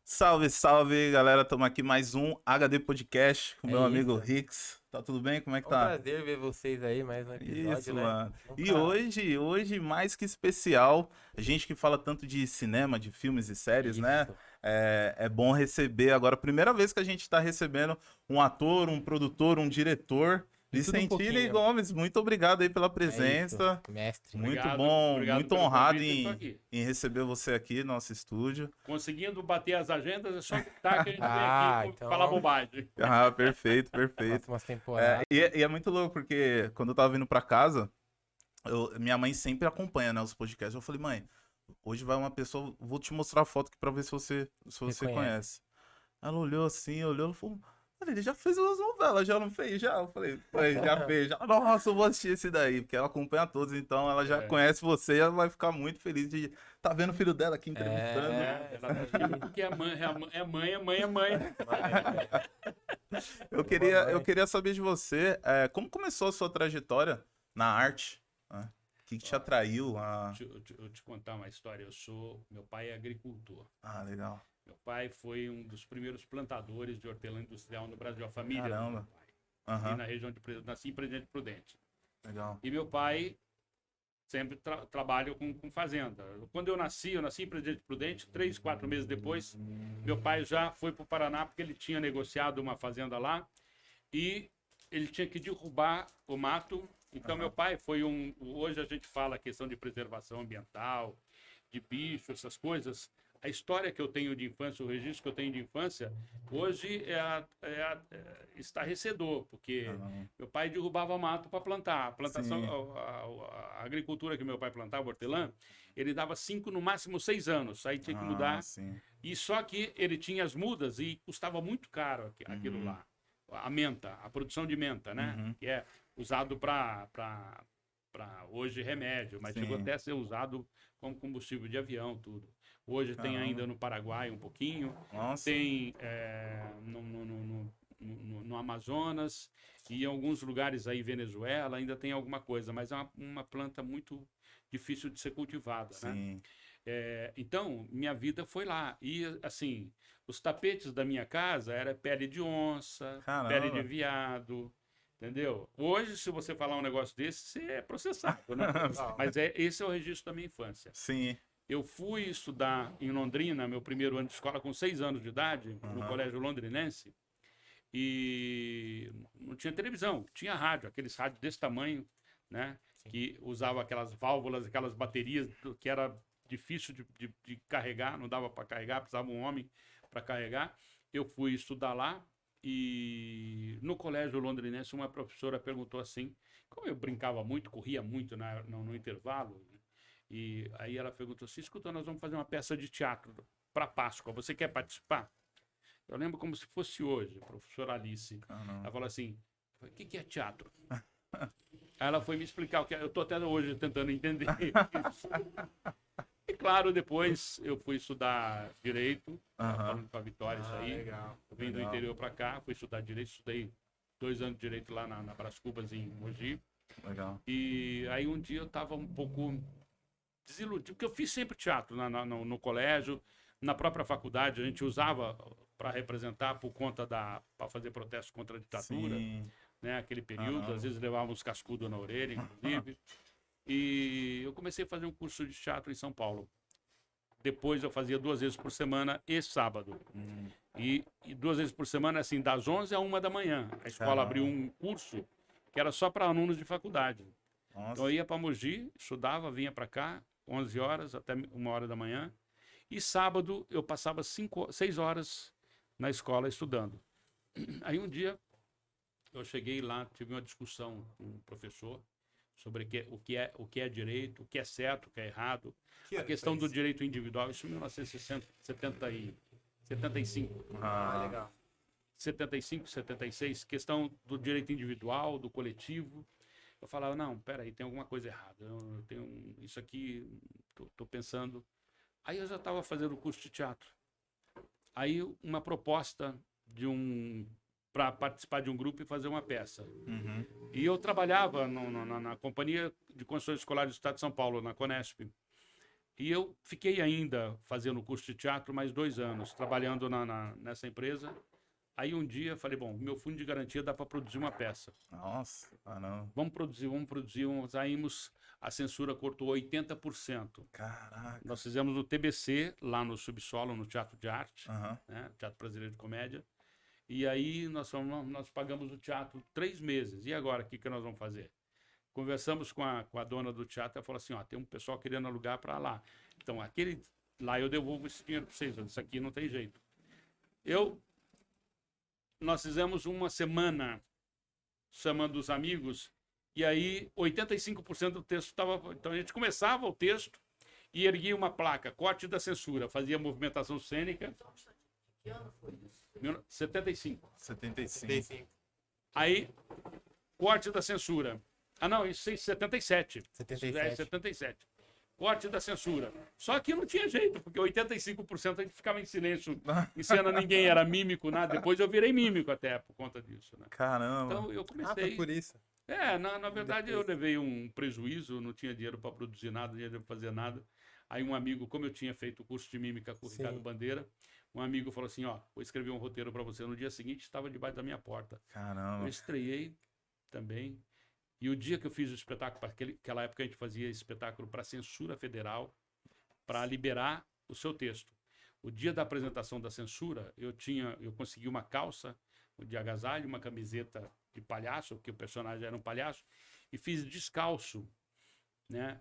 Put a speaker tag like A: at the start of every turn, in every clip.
A: Salve, salve, galera. Estamos aqui mais um HD Podcast com
B: É
A: meu amigo
B: isso.
A: Rix. Tá tudo bem? Como é que
B: É um
A: tá?
B: prazer ver vocês aí, mais um episódio,
A: Isso,
B: né?
A: mano. E
B: Nunca...
A: hoje mais que especial, a gente que fala tanto de cinema, de filmes e séries, né?
B: Isso.
A: É bom receber agora, primeira vez que a gente tá recebendo um ator, um produtor, um diretor.
B: De tudo um
A: Vicentini
B: pouquinho.
A: Gomes, muito obrigado aí pela
B: É isso,
A: presença.
B: mestre.
A: Muito
C: Obrigado,
A: bom,
C: obrigado
A: muito
C: pelo
A: honrado
C: convite, eu tô
A: em,
C: aqui.
A: em receber você aqui no nosso estúdio.
C: Conseguindo bater as agendas, é só gritar que a gente vem
B: Ah,
C: aqui
B: então-
C: falar bobagem.
A: Ah, perfeito, perfeito.
B: Próximas temporadas.
A: E é muito louco, porque quando eu tava vindo pra casa, minha mãe sempre acompanha, né, os podcasts. Eu falei, mãe, hoje vai uma pessoa, vou te mostrar a foto aqui pra ver se você conhece. Ela olhou assim, olhou, ela falou, olha, ele já fez umas novelas, já não fez? Já? Eu falei, já fez, já. Nossa, eu vou assistir esse daí, porque ela acompanha todos, então ela já
C: É.
A: conhece você e ela vai ficar muito feliz de tá vendo o filho dela aqui entrevistando.
C: Exatamente. Porque é mãe, é mãe.
A: Eu queria saber de você, como começou a sua trajetória na arte? Né? O que te atraiu?
C: Eu te contar uma história. Meu pai é agricultor.
A: Ah, legal.
C: Meu pai foi um dos primeiros plantadores de hortelã industrial no Brasil, a família do
A: Caramba.
C: meu pai.
A: Aham,
C: Aqui na região nasci em Presidente Prudente.
A: legal.
C: E meu pai sempre trabalha com fazenda. Quando eu nasci em Presidente Prudente, 3, 4 meses depois, meu pai já foi para o Paraná porque ele tinha negociado uma fazenda lá e ele tinha que derrubar o mato. Então, meu pai foi hoje a gente fala a questão de preservação ambiental, de bicho, essas coisas. A história que eu tenho de infância, o registro que eu tenho de infância, hoje estarrecedor, porque
A: Aham.
C: meu pai derrubava mato para plantar. A plantação,
A: Sim.
C: a agricultura que meu pai plantava, hortelã, ele dava 5, no máximo 6 anos. Aí tinha que mudar.
A: Sim.
C: E só que ele tinha as mudas e custava muito caro aquilo lá. A menta, a produção de menta, né?
A: Uhum.
C: Que é usado para hoje remédio, mas
A: Sim.
C: chegou até a ser usado como combustível de avião, tudo. Hoje tem
A: Caramba.
C: ainda no Paraguai um pouquinho,
A: Nossa.
C: tem no Amazonas e em alguns lugares aí, Venezuela, ainda tem alguma coisa, mas é uma planta muito difícil de ser cultivada, né?
A: Sim.
C: Então, minha vida foi lá. E, assim, os tapetes da minha casa era pele de onça,
A: Caramba.
C: pele de veado, entendeu? Hoje, se você falar um negócio desse, você é processado, né? Mas esse é o registro da minha infância.
A: Sim.
C: Eu fui estudar em Londrina, meu primeiro ano de escola, com 6 anos de idade, no colégio londrinense, e não tinha televisão, tinha rádio, aqueles rádios desse tamanho, né?
B: Sim.
C: Que usava aquelas válvulas, aquelas baterias que era difícil de carregar, não dava para carregar, precisava um homem para carregar. Eu fui estudar lá e no colégio londrinense uma professora perguntou assim, como eu brincava muito, corria muito no intervalo, e aí ela perguntou assim, escuta, nós vamos fazer uma peça de teatro para Páscoa, você quer participar? Eu lembro como se fosse hoje, a professora Alice.
A: Caramba.
C: Ela falou assim, o que é teatro? Aí ela foi me explicar o que é. Eu estou até hoje tentando entender isso. E claro, depois eu fui estudar Direito, falando com a Vitória isso aí.
B: Legal.
C: Eu vim do
A: Legal.
C: interior para cá, fui estudar Direito, estudei 2 anos de Direito lá na Brás Cubas, em Mogi.
A: Legal.
C: E aí um dia eu estava um pouco desiludido, porque eu fiz sempre teatro no colégio, na própria faculdade, a gente usava para representar por conta para fazer protesto contra a ditadura,
A: Sim.
C: né? Aquele período,
A: Caramba.
C: às vezes levava uns cascudos na orelha, inclusive. E eu comecei a fazer um curso de teatro em São Paulo. Depois eu fazia 2 vezes por semana e sábado. E 2 vezes por semana, assim, das 11 à 1 da manhã. A escola
A: Caramba.
C: abriu um curso que era só para alunos de faculdade.
A: Nossa.
C: Então eu ia para Mogi, estudava, vinha para cá, 11 horas até 1 hora da manhã. E sábado eu passava 6 horas na escola estudando. Aí um dia eu cheguei lá, tive uma discussão com um professor sobre o que é direito, o que é certo, o que é errado. A questão do direito individual, isso em 1975.
B: Ah, legal.
C: 75, 76, questão do direito individual, do coletivo. Eu falava, não, peraí, tem alguma coisa errada. Eu tenho isso aqui, tô pensando. Aí eu já estava fazendo o curso de teatro. Aí uma proposta para participar de um grupo e fazer uma peça.
A: Uhum.
C: E eu trabalhava na Companhia de Construções Escolares do Estado de São Paulo, na Conesp. E eu fiquei ainda fazendo curso de teatro mais 2 anos, trabalhando nessa empresa. Aí um dia eu falei, bom, meu fundo de garantia dá para produzir uma peça.
A: Nossa, não.
C: Vamos produzir. Saímos, a censura cortou 80%.
A: Caraca.
C: Nós fizemos no TBC, lá no Subsolo, no Teatro de Arte,
A: Aham.
C: né? Teatro Brasileiro de Comédia. E aí nós pagamos o teatro 3 meses. E agora, o que nós vamos fazer? Conversamos com a dona do teatro, ela falou assim, ó, tem um pessoal querendo alugar para lá. Então, lá eu devolvo esse dinheiro para vocês, isso aqui não tem jeito. Nós fizemos uma semana chamando os amigos, e aí 85% do texto estava... Então a gente começava o texto e erguia uma placa, corte da censura, fazia movimentação cênica.
B: Que ano foi isso?
C: 75.
A: 75.
C: Aí, corte da censura. Ah, não, isso é 77.
B: 77.
C: 77. Corte da censura. Só que não tinha jeito, porque 85% a gente ficava em silêncio, em cena ninguém era mímico, nada. Depois eu virei mímico até por conta disso, né?
A: Caramba.
C: Então eu
B: Ah,
C: comecei.
B: foi por isso.
C: Na verdade eu levei um prejuízo, não tinha dinheiro para produzir nada, não tinha dinheiro para fazer nada. Aí um amigo, como eu tinha feito o curso de mímica com o Ricardo Bandeira, um amigo falou assim, ó, vou escrever um roteiro para você. No dia seguinte estava debaixo da minha porta.
A: Caramba.
C: Eu estreiei também. E o dia que eu fiz o espetáculo, naquela época a gente fazia espetáculo para censura federal, para liberar o seu texto. O dia da apresentação da censura, eu consegui uma calça de agasalho, uma camiseta de palhaço, porque o personagem era um palhaço, e fiz descalço, né?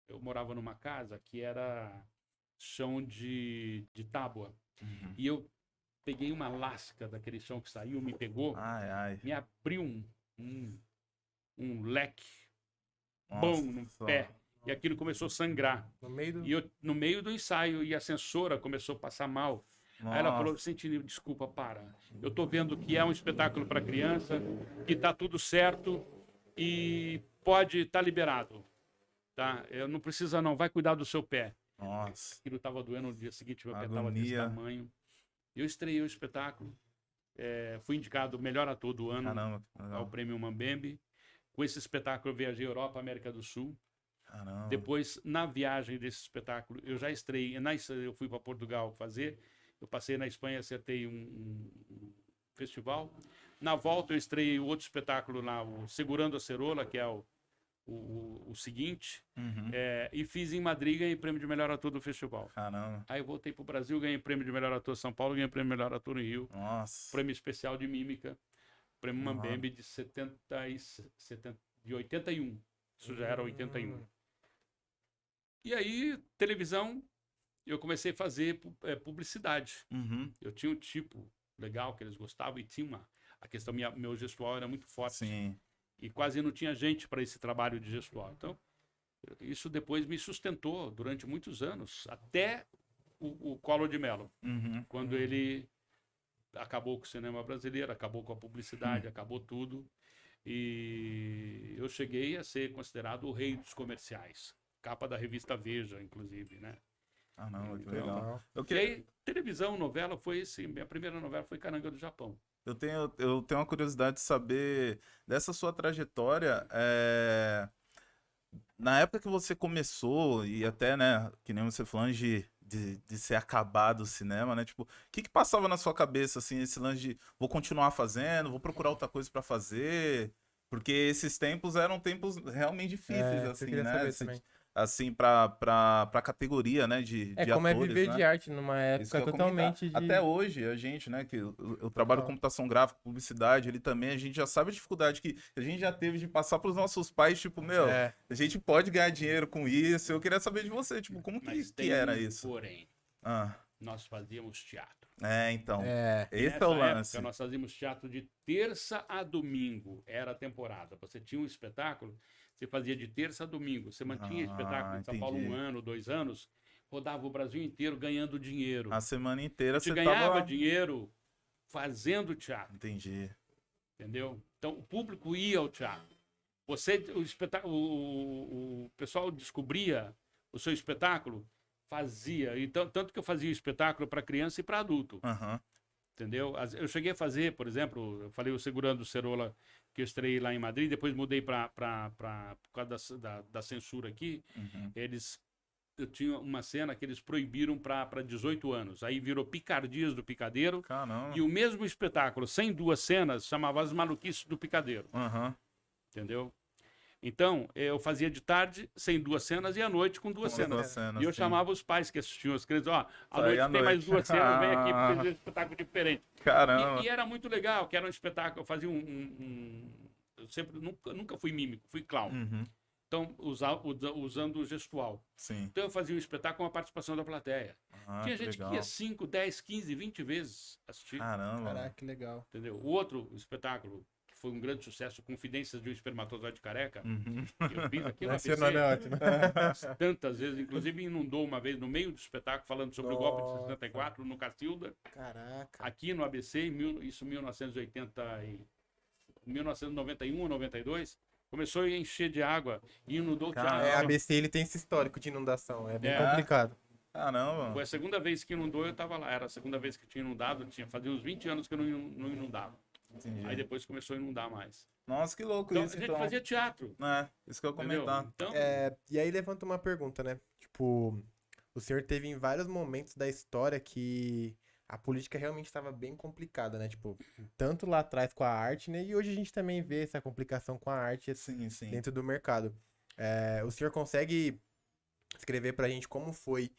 C: Eu morava numa casa que era chão de tábua.
A: Uhum.
C: E eu peguei uma lasca daquele chão que saiu, me pegou, me abriu um leque bom no pé. E aquilo começou a sangrar. E eu, no meio do ensaio, e a censora começou a passar mal. Aí ela falou, Sentinil, desculpa, para. Eu tô vendo que é um espetáculo para criança, que tá tudo certo e pode estar liberado. Tá? Eu não precisa não, vai cuidar do seu pé.
A: Nossa.
C: Aquilo tava doendo no dia seguinte, meu pé tava desse tamanho. Eu estreiei o espetáculo, fui indicado melhor ator do ano ao Prêmio Mambembe. Com esse espetáculo eu viajei Europa, América do Sul.
A: Caramba.
C: Depois, na viagem desse espetáculo, eu já estreiei, eu fui para Portugal fazer, eu passei na Espanha, acertei um festival. Na volta eu estreiei outro espetáculo lá, o Segurando a Cerola, que é o seguinte, e fiz em Madrid e ganhei prêmio de melhor ator do festival.
A: Caramba.
C: Aí eu voltei pro Brasil, ganhei prêmio de melhor ator em São Paulo, ganhei prêmio de melhor ator no Rio.
A: Nossa.
C: Prêmio especial de mímica, prêmio Mambembe de 81. Isso já era 81. E aí, televisão, eu comecei a fazer publicidade. Eu tinha um tipo legal que eles gostavam e tinha a questão, meu gestual era muito forte.
A: Sim.
C: E quase não tinha gente para esse trabalho de gestual. Então, isso depois me sustentou durante muitos anos, até o Collor de Mello, quando ele acabou com o cinema brasileiro, acabou com a publicidade, acabou tudo. E eu cheguei a ser considerado o rei dos comerciais. Capa da revista Veja, inclusive, né?
A: Não, que legal.
C: E aí, televisão, novela, foi assim, minha primeira novela foi Caranga do Japão.
A: Eu tenho uma curiosidade de saber dessa sua trajetória, na época que você começou, e até, né, que nem você falando de ser acabado o cinema, né, tipo, o que passava na sua cabeça, assim, esse lance de vou continuar fazendo, vou procurar outra coisa pra fazer, porque esses tempos eram tempos realmente difíceis, assim, né, assim, pra categoria, né, de
B: como
A: atores,
B: é viver
A: né?
B: de arte numa época totalmente de...
A: Até hoje, a gente, né, que eu trabalho com computação gráfica, publicidade, ele também, a gente já sabe a dificuldade que a gente já teve de passar pros nossos pais, tipo, a gente pode ganhar dinheiro com isso. Eu queria saber de você, tipo, como que era isso?
C: Porém, nós fazíamos teatro.
A: Então, esse é o lance.
C: Época, nós fazíamos teatro de terça a domingo, era a temporada. Você tinha um espetáculo, você fazia de terça a domingo. Você mantinha espetáculo em São Paulo 1 ano, 2 anos, rodava o Brasil inteiro ganhando dinheiro.
A: A semana inteira você
C: ganhava dinheiro fazendo teatro.
A: Entendi.
C: Entendeu? Então, o público ia ao teatro. O pessoal descobria o seu espetáculo, fazia. Então, tanto que eu fazia espetáculo para criança e para adulto. Entendeu? Eu cheguei a fazer, por exemplo, eu falei o Segurando o Cerola, que eu estreiei lá em Madrid, depois mudei por causa da censura aqui. Eu tinha uma cena que eles proibiram para 18 anos. Aí virou Picardias do Picadeiro.
A: Caramba.
C: E o mesmo espetáculo, sem 2 cenas, chamava As Maluquices do Picadeiro. Entendeu? Então, eu fazia de tarde, sem 2 cenas, e à noite com 2 cenas. E eu chamava os pais que assistiam as crianças, à noite tem mais 2 cenas, vem aqui para fazer um espetáculo diferente.
A: Caramba.
C: E era muito legal, que era um espetáculo, eu fazia eu sempre, nunca fui mímico, fui clown. Então, usando o gestual.
A: Sim.
C: Então, eu fazia um espetáculo com a participação da plateia. Tinha gente que ia 5, 10, 15, 20 vezes assistir.
A: Caramba.
B: Caraca, que legal.
C: Entendeu? O outro espetáculo, que foi um grande sucesso, Confidências de um Espermatozoide Careca, eu fiz aqui no ABC. Tantas vezes, inclusive inundou uma vez no meio do espetáculo, falando sobre o golpe de 64 no Cacilda.
B: Caraca.
C: Aqui no ABC, isso em 1991 ou 92. Começou a encher de água e inundou o teatro.
B: ABC ele tem esse histórico de inundação, é bem complicado.
A: Caramba.
C: Foi a segunda vez que inundou, eu estava lá. Era a segunda vez que tinha inundado, fazia uns 20 anos que eu não inundava.
A: Entendi.
C: Aí depois começou a inundar mais.
A: Nossa, que louco
C: Então,
A: isso,
C: a gente fazia teatro.
A: Isso que eu ia comentar.
C: Então,
B: E aí levanta uma pergunta, né? Tipo, o senhor teve em vários momentos da história que a política realmente estava bem complicada, né? Tipo, tanto lá atrás com a arte, né? E hoje a gente também vê essa complicação com a arte dentro do mercado. O senhor consegue escrever pra gente como foi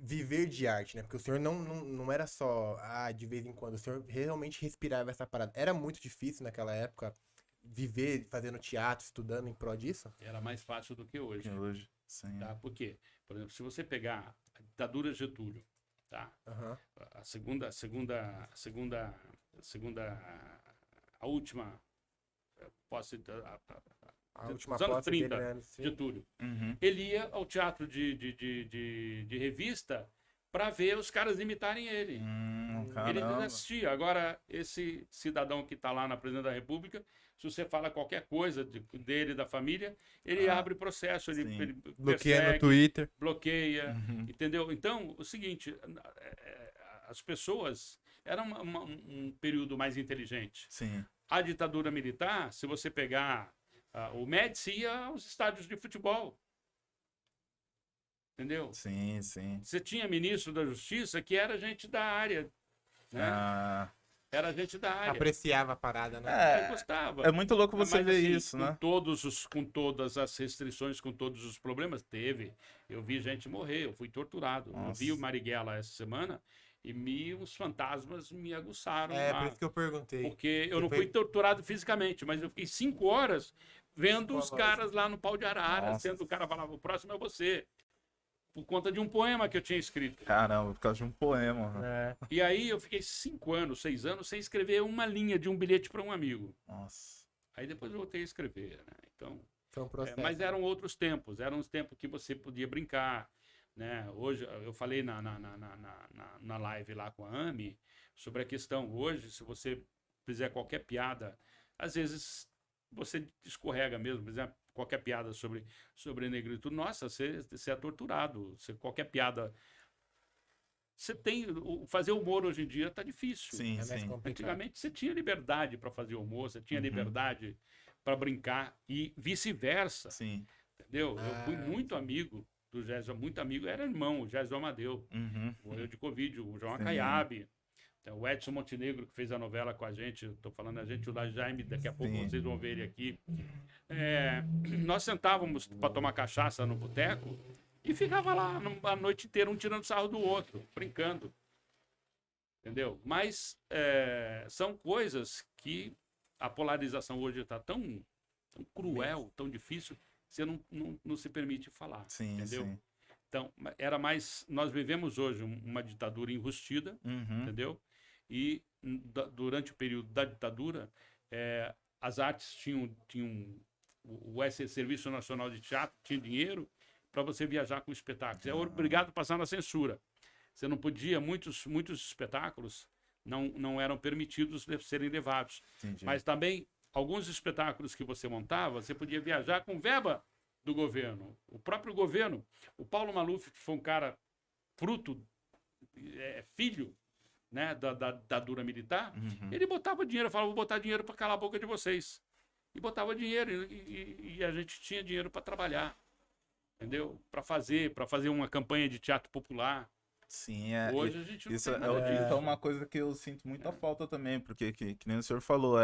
B: viver de arte, né? Porque o senhor não era só, de vez em quando. O senhor realmente respirava essa parada. Era muito difícil naquela época viver fazendo teatro, estudando em prol disso?
C: era mais fácil do que hoje.
A: Sim.
C: Tá? Por quê? Por exemplo, se você pegar a ditadura Getúlio, tá? A última posse
B: A última
C: dos anos
B: posse
C: 30,
B: dele, né?
C: Getúlio. Ele ia ao teatro de revista para ver os caras imitarem ele. Ele não assistia. Agora, esse cidadão que está lá na presidência da República, se você fala qualquer coisa dele, da família, ele abre processo, ele
B: bloqueia no Twitter.
C: Bloqueia, entendeu? Então, o seguinte, as pessoas... Era um período mais inteligente.
A: Sim.
C: A ditadura militar, se você pegar... o Médici ia aos estádios de futebol. Entendeu?
A: Sim.
C: Você tinha ministro da Justiça que era gente da área. Né? Era gente da área.
B: Apreciava a parada, né?
C: Eu gostava.
A: É muito louco você ver
C: assim,
A: isso, né?
C: Com todas as restrições, com todos os problemas, teve. Eu vi gente morrer, eu fui torturado.
A: Nossa.
C: Eu vi o Marighella essa semana e uns fantasmas me aguçaram.
B: Por isso que eu perguntei.
C: Porque eu não fui torturado fisicamente, mas eu fiquei 5 horas vendo os caras lá no pau de arara, sendo o cara falava, o próximo é você. Por conta de um poema que eu tinha escrito.
A: Caramba, por causa de um poema.
C: E aí eu fiquei 5 anos, 6 anos, sem escrever uma linha de um bilhete para um amigo.
A: Nossa.
C: Aí depois eu voltei a escrever, né? Então,
B: foi um processo.
C: Mas eram outros tempos, eram os tempos que você podia brincar, né? Hoje, eu falei na live lá com a Ami sobre a questão, hoje, se você fizer qualquer piada, às vezes você escorrega mesmo, por exemplo, qualquer piada sobre negritude, nossa, você é torturado, qualquer piada... Você tem... Fazer humor hoje em dia tá difícil.
A: Sim.
C: Antigamente você tinha liberdade para fazer humor, você tinha liberdade para brincar e vice-versa.
A: Sim.
C: Entendeu? Eu fui muito amigo do Gésio, muito amigo, era irmão, o Gésio Amadeu, morreu de Covid, o João Acaiabe, o Edson Montenegro, que fez a novela com a gente, estou falando a gente, o da Jaime, daqui a pouco vocês vão ver ele aqui. Nós sentávamos para tomar cachaça no boteco e ficava lá a noite inteira, um tirando sarro do outro, brincando. Entendeu? Mas são coisas que a polarização hoje está tão cruel, tão difícil, você não se permite falar.
A: Sim,
C: entendeu?
A: Sim.
C: Então, era mais... Nós vivemos hoje uma ditadura enrustida, entendeu? E durante o período da ditadura, as artes tinham o Serviço Nacional de Teatro tinha dinheiro para você viajar com espetáculos. É obrigado a passar na censura. Você não podia, muitos espetáculos não eram permitidos serem levados.
A: Entendi.
C: Mas também, alguns espetáculos que você montava, você podia viajar com verba do governo. O próprio governo, o Paulo Maluf, que foi um cara filho né, da dura militar, ele botava dinheiro, falava, vou botar dinheiro para calar a boca de vocês. E botava dinheiro, e a gente tinha dinheiro para trabalhar, entendeu? Para fazer uma campanha de teatro popular.
A: Sim,
C: Hoje a gente não
A: isso
C: tem nada disso.
A: é uma coisa que eu sinto muita falta também, porque, que nem o senhor falou,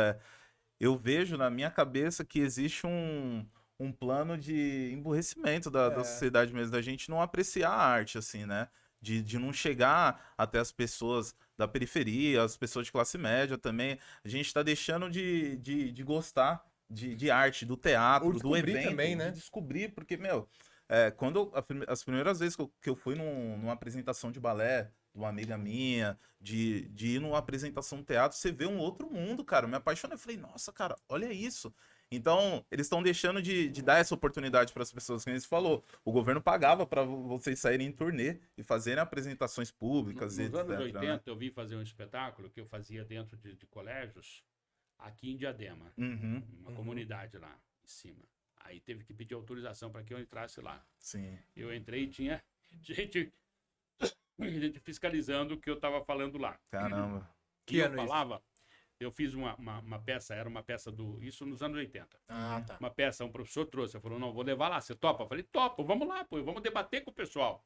A: eu vejo na minha cabeça que existe um plano de emburrecimento da sociedade mesmo, da gente não apreciar a arte, assim, né? De não chegar até as pessoas da periferia, as pessoas de classe média também. A gente tá deixando de gostar de arte, do teatro, do evento,
B: também, né?
A: de descobrir, porque, meu, quando as primeiras vezes que eu fui numa apresentação de balé, de uma amiga minha, de ir numa apresentação de teatro, você vê um outro mundo, cara. Eu me apaixonei. Eu falei, nossa, cara, olha isso. Então, eles estão deixando de dar essa oportunidade para as pessoas. Como você falou, o governo pagava para vocês saírem em turnê e fazerem apresentações públicas.
C: Nos anos 80,
A: né?
C: eu vim fazer um espetáculo que eu fazia dentro de colégios, aqui em Diadema, uma comunidade lá em cima. Aí teve que pedir autorização para que eu entrasse lá.
A: Sim.
C: Eu entrei e tinha gente fiscalizando o que eu estava falando lá.
A: Caramba.
C: Que eu falava, eu fiz uma peça, era uma peça isso nos anos 80.
B: Ah, tá.
C: Uma peça, um professor trouxe, ele falou, não, vou levar lá, você topa? Eu falei, topo, vamos lá, pô, vamos debater com o pessoal.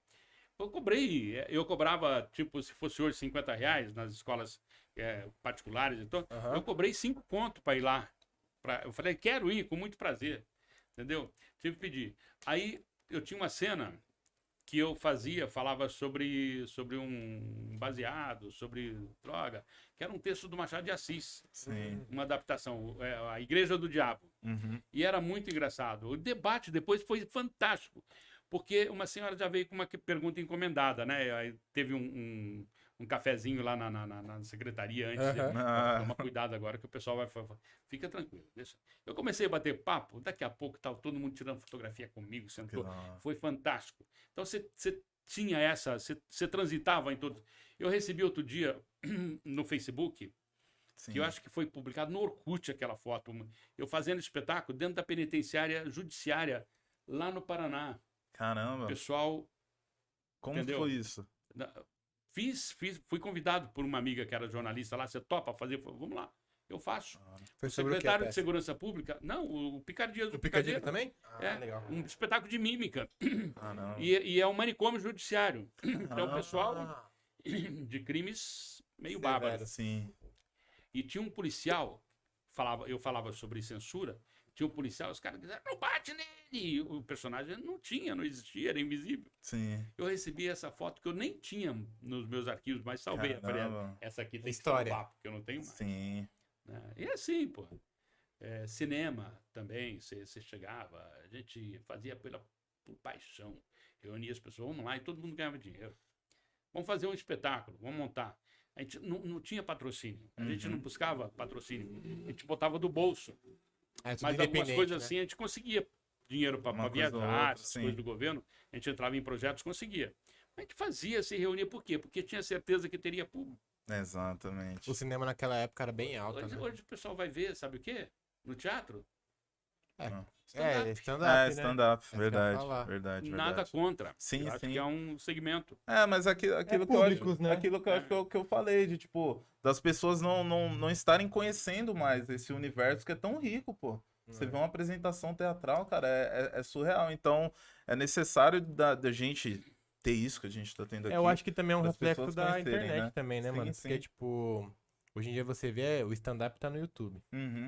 C: Eu cobrava, tipo, se fosse hoje R$50 nas escolas particulares, então, eu cobrei 5 contos para ir lá. Eu falei, quero ir, com muito prazer, entendeu? Tive que pedir. Aí, eu tinha uma cena que eu falava sobre um baseado, sobre droga, que era um texto do Machado de Assis.
A: Sim.
C: Uma adaptação, A Igreja do Diabo. E era muito engraçado. O debate depois foi fantástico, porque uma senhora já veio com uma pergunta encomendada, né? Aí teve um cafezinho lá na secretaria antes. Toma cuidado agora que o pessoal vai falar. Fica tranquilo, deixa. Eu comecei a bater papo, daqui a pouco estava todo mundo tirando fotografia comigo, sentou. Foi fantástico. Então você tinha você transitava em todos. Eu recebi outro dia no Facebook, que eu acho que foi publicado no Orkut aquela foto, eu fazendo espetáculo dentro da penitenciária judiciária lá no Paraná.
A: Caramba.
C: Pessoal,
A: como
C: entendeu?
A: Foi isso?
C: Fui convidado por uma amiga que era jornalista lá, você topa fazer? Vamos lá, eu faço.
B: Foi
C: o secretário de Segurança Pública, não, o Picardias.
B: O Picardias também?
C: Legal. Um espetáculo de mímica.
A: Não.
C: E é um manicômio judiciário. Então, o pessoal de crimes meio bárbaros.
A: Sim.
C: E tinha um policial, eu falava sobre censura, tinha um policial, os caras diziam, não bate nele! O personagem não existia, era invisível.
A: Sim.
C: Eu recebi essa foto que eu nem tinha nos meus arquivos, mas salvei. Falei, essa aqui tem
B: história.
C: Que salvar, porque eu não tenho mais.
A: Sim.
C: E assim, pô. Cinema também, você chegava, a gente fazia por paixão, reunia as pessoas, vamos lá, e todo mundo ganhava dinheiro. Vamos fazer um espetáculo, vamos montar. A gente não tinha patrocínio, a gente não buscava patrocínio, a gente botava do bolso. Mas algumas coisas assim, a gente conseguia dinheiro para viajar, as coisas do governo, a gente entrava em projetos, conseguia. A gente fazia, se reunia, por quê? Porque tinha certeza que teria público.
A: Exatamente.
B: O cinema naquela época era bem alto.
C: Hoje o pessoal vai ver, sabe o quê? No teatro?
A: Stand-up, verdade.
C: Nada contra.
A: Sim,
C: acho que é um segmento.
A: Mas aquilo que eu falei, de tipo, das pessoas não estarem conhecendo mais esse universo que é tão rico, pô. Você vê uma apresentação teatral, cara, é surreal. Então, é necessário da gente ter isso que a gente tá tendo aqui.
B: Eu acho que também é um reflexo da internet,
A: né?
B: também, né, mano? Porque, tipo, hoje em dia você vê, o stand-up tá no YouTube.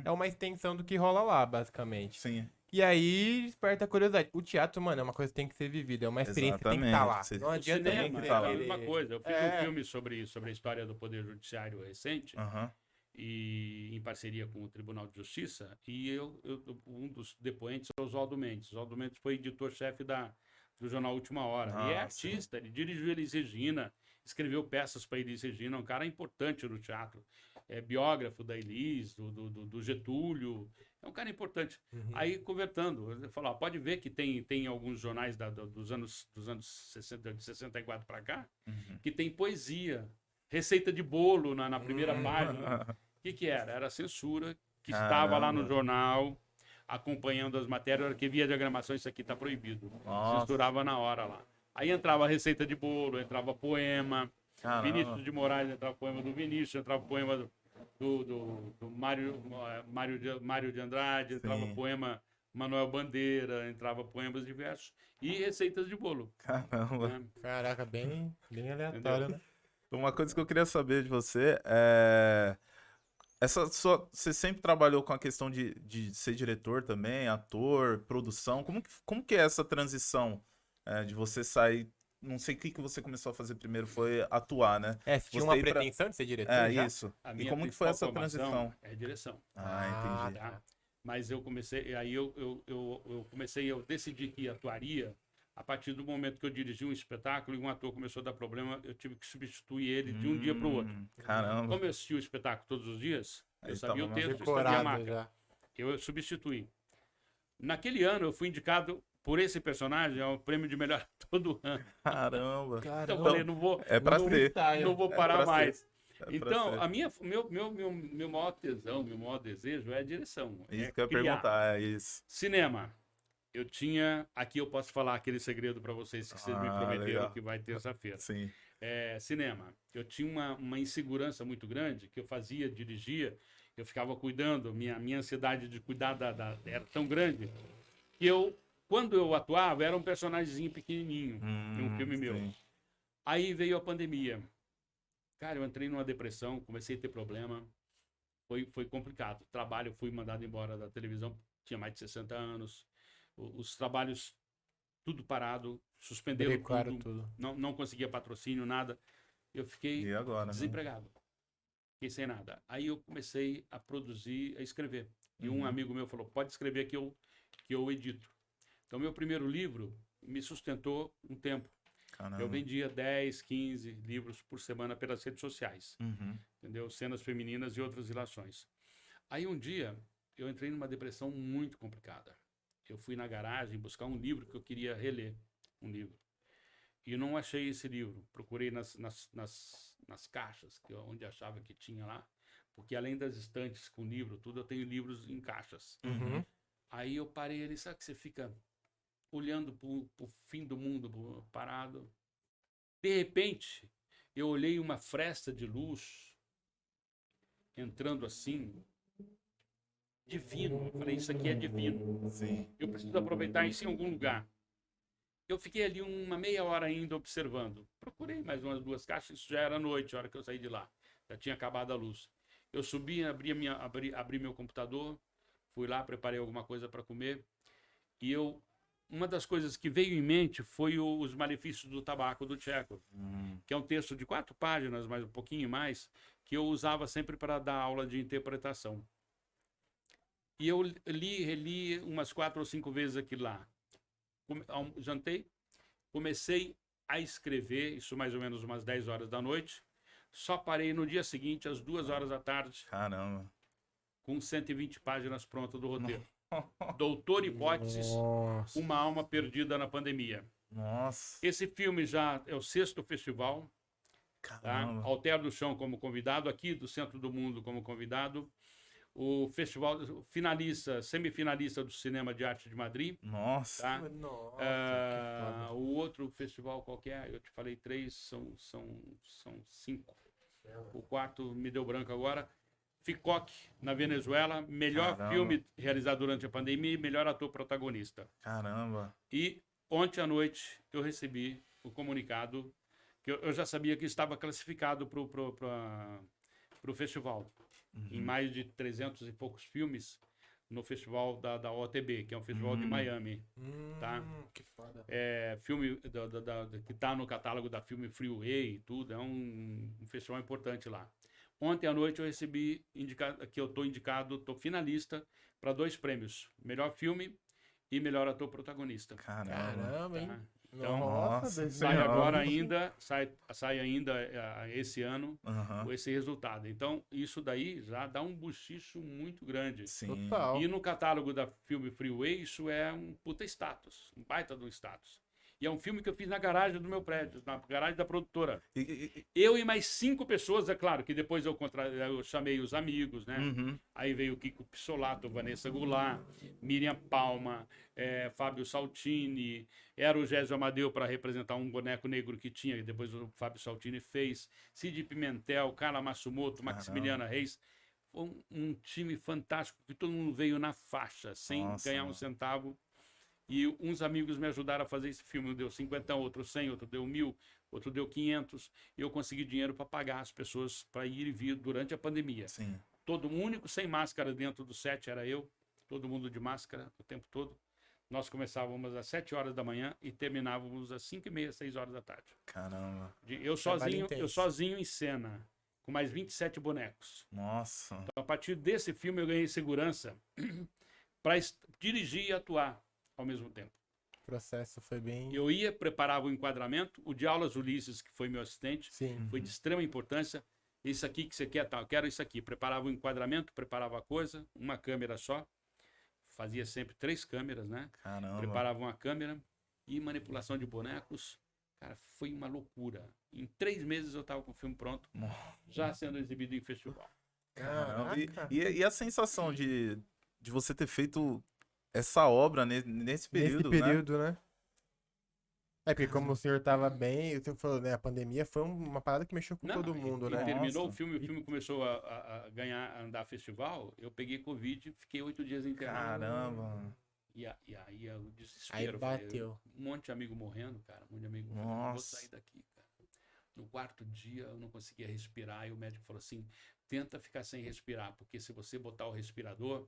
B: É uma extensão do que rola lá, basicamente.
A: Sim.
B: E aí, desperta a curiosidade. O teatro, mano, é uma coisa que tem que ser vivida, é uma experiência que tem que estar lá. Não adianta
C: cinema, é a mesma coisa. Eu fiz um filme sobre a história do Poder Judiciário recente, e em parceria com o Tribunal de Justiça, e um dos depoentes é o Oswaldo Mendes. O Oswaldo Mendes foi editor-chefe do jornal Última Hora. E é artista, ele dirigiu Elis Regina, escreveu peças para Elis Regina, um cara importante no teatro. É biógrafo da Elis, do Getúlio, é um cara importante. Aí, conversando, ele falou, pode ver que tem alguns jornais dos anos 60, de 64 para cá, que tem poesia, receita de bolo na primeira página. O que era? Era a censura que estava lá no jornal, acompanhando as matérias, hora que via a diagramação, isso aqui está proibido. Censurava na hora lá. Aí entrava a receita de bolo, entrava poema.
A: Caramba.
C: Vinícius de Moraes, entrava poema do Vinícius, entrava poema do Mário de Andrade, entrava
A: Sim.
C: poema Manuel Bandeira, entrava poemas diversos e receitas de bolo.
A: Caramba.
C: Né?
B: Caraca, bem aleatório, né?
A: Uma coisa que eu queria saber de você você sempre trabalhou com a questão de ser diretor também, ator, produção. Como que é essa transição de você sair? Não sei o que você começou a fazer primeiro, foi atuar, né?
B: Você tinha
A: Você
B: uma
A: ir pra-
B: pretensão de ser diretor
A: É,
B: já?
A: isso.
C: A
A: E
C: minha
A: como que foi essa
C: principal formação
A: transição?
C: é direção.
A: Ah, entendi.
C: Tá? Mas eu comecei, aí eu comecei, eu decidi que atuaria a partir do momento que eu dirigi um espetáculo e um ator começou a dar problema, eu tive que substituir ele de um dia para o outro.
A: Caramba.
C: Como eu assistia o espetáculo todos os dias, eu
A: Aí
C: sabia o
A: tava mais
C: texto, eu sabia a
B: Decorado
C: marca.
B: já.
C: Eu substituí. Naquele ano, eu fui indicado por esse personagem ao prêmio de melhor ator do ano.
A: Caramba.
C: Então eu falei, não vou parar
A: pra
C: mais.
A: ser. É pra
C: Então,
A: ser.
C: meu maior tesão, meu maior desejo é a direção.
A: Isso
C: é
A: que eu ia
C: criar.
A: perguntar, é isso.
C: Cinema. Eu tinha. Aqui eu posso falar aquele segredo para vocês que vocês me prometeram
A: legal.
C: que vai terça-feira.
A: Sim.
C: Cinema. Eu tinha uma insegurança muito grande que eu fazia, dirigia, eu ficava cuidando, minha ansiedade de cuidar era tão grande que quando eu atuava, era um personagemzinho pequenininho em um filme meu.
A: Sim.
C: Aí veio a pandemia. Cara, eu entrei numa depressão, comecei a ter problema. Foi complicado. O trabalho, fui mandado embora da televisão, tinha mais de 60 anos. Os trabalhos, tudo parado, suspenderam tudo. Não conseguia patrocínio, nada. Eu fiquei
A: E agora, né?
C: desempregado. Fiquei sem nada. Aí eu comecei a produzir, a escrever. E um amigo meu falou, pode escrever que eu edito. Então, meu primeiro livro me sustentou um tempo.
A: Caramba.
C: Eu vendia 10, 15 livros por semana pelas redes sociais.
A: Uhum.
C: Entendeu? Cenas femininas e outras relações. Aí um dia, eu entrei numa depressão muito complicada. Eu fui na garagem buscar um livro que eu queria reler. Um livro. E não achei esse livro. Procurei nas caixas, onde achava que tinha lá. Porque além das estantes com livro, tudo, eu tenho livros em caixas.
B: Uhum.
C: Aí eu parei ali, sabe que você fica olhando pro fim do mundo parado. De repente, eu olhei uma fresta de luz entrando assim, divino. Eu falei, isso aqui é divino.
A: Sim.
C: Eu preciso aproveitar isso em algum lugar. Eu fiquei ali uma meia hora ainda observando. Procurei mais umas 2 caixas, isso já era noite, a hora que eu saí de lá. Já tinha acabado a luz. Eu subi, abri meu computador, fui lá, preparei alguma coisa para comer. E uma das coisas que veio em mente foi Os Malefícios do Tabaco, do Chekhov, que é um texto de 4 páginas, mas um pouquinho mais, que eu usava sempre para dar aula de interpretação. E eu reli umas 4 ou 5 vezes aquilo lá. Jantei, comecei a escrever, isso mais ou menos umas 10 horas da noite, só parei no dia seguinte, às 2 horas da tarde,
A: Caramba.
C: com 120 páginas prontas do roteiro. Doutor Hipóteses,
B: Nossa.
C: Uma Alma Perdida na Pandemia.
A: Nossa.
C: Esse filme já é o 6º festival, tá?
A: Caramba.
C: Alter do Chão como convidado, aqui do Centro do Mundo como convidado, o festival semifinalista do Cinema de Arte de Madrid,
A: Nossa.
C: tá?
B: Nossa, que
C: O outro festival qualquer, eu te falei 3, são 5. O 4 me deu branco agora. FICOC, na Venezuela, melhor
A: Caramba.
C: filme realizado durante a pandemia e melhor ator protagonista.
A: Caramba.
C: E ontem à noite eu recebi o comunicado que eu já sabia que estava classificado para o festival. Em mais de 300 e poucos filmes no festival da OTB, que é um festival de Miami. Tá?
B: Que foda.
C: Filme que está no catálogo da Filme Freeway e tudo. É um festival importante lá. Ontem à noite eu recebi que eu estou finalista para 2 prêmios. Melhor filme e melhor ator protagonista.
B: Caramba, hein?
C: Tá? Então,
A: Nossa,
C: sai agora ainda, sai ainda esse ano
A: Aham.
C: esse resultado. Então, isso daí já dá um buchicho muito grande.
A: Sim.
B: Total.
C: E no catálogo da Filme Freeway, isso é um puta status, um baita de um status. E é um filme que eu fiz na garagem do meu prédio, na garagem da produtora. Eu e mais 5 pessoas, é claro, que depois eu chamei os amigos, né?
A: Uhum.
C: Aí veio o Kiko Pissolato, Vanessa Goulart, Miriam Palma, Fábio Saltini, era o Gésio Amadeu para representar um boneco negro que tinha, que depois o Fábio Saltini fez, Cid Pimentel, Carla Massumoto, Maximiliana Reis. Foi um time fantástico, que todo mundo veio na faixa, sem ganhar um centavo. E uns amigos me ajudaram a fazer esse filme. Um deu 50, outro 100, outro deu 1.000, outro deu 500. E eu consegui dinheiro para pagar as pessoas para ir e vir durante a pandemia.
A: Sim.
C: Todo único sem máscara dentro do set era eu. Todo mundo de máscara o tempo todo. Nós começávamos às 7 horas da manhã e terminávamos às 5h30, 6 horas da tarde.
A: Caramba.
C: Eu sozinho em cena, com mais 27 bonecos.
A: Nossa.
C: Então, a partir desse filme eu ganhei segurança para dirigir e atuar ao mesmo tempo.
B: O processo foi bem...
C: Eu preparava o enquadramento, o de aulas Ulisses, que foi meu assistente,
B: Sim.
C: foi de extrema importância. Isso aqui que você quer, tá? Eu quero isso aqui. Preparava o enquadramento, preparava a coisa, uma câmera só. Fazia sempre 3 câmeras, né?
A: Caramba.
C: Preparava uma câmera e manipulação de bonecos. Cara, foi uma loucura. Em 3 meses eu estava com o filme pronto, já sendo exibido em festival.
A: Caramba. E a sensação de você ter feito essa obra nesse período,
B: né? É, porque como o senhor tava bem, o senhor falou, né, a pandemia foi uma parada que mexeu com todo mundo, né?
C: Terminou o filme começou a andar festival, eu peguei Covid e fiquei 8 dias internado.
A: Caramba.
C: E aí o desespero.
B: Aí bateu.
C: Um monte de amigo morrendo, cara. Um monte de amigo morrendo. Não vou sair daqui, cara. No 4º dia eu não conseguia respirar e o médico falou assim, tenta ficar sem respirar, porque se você botar o respirador,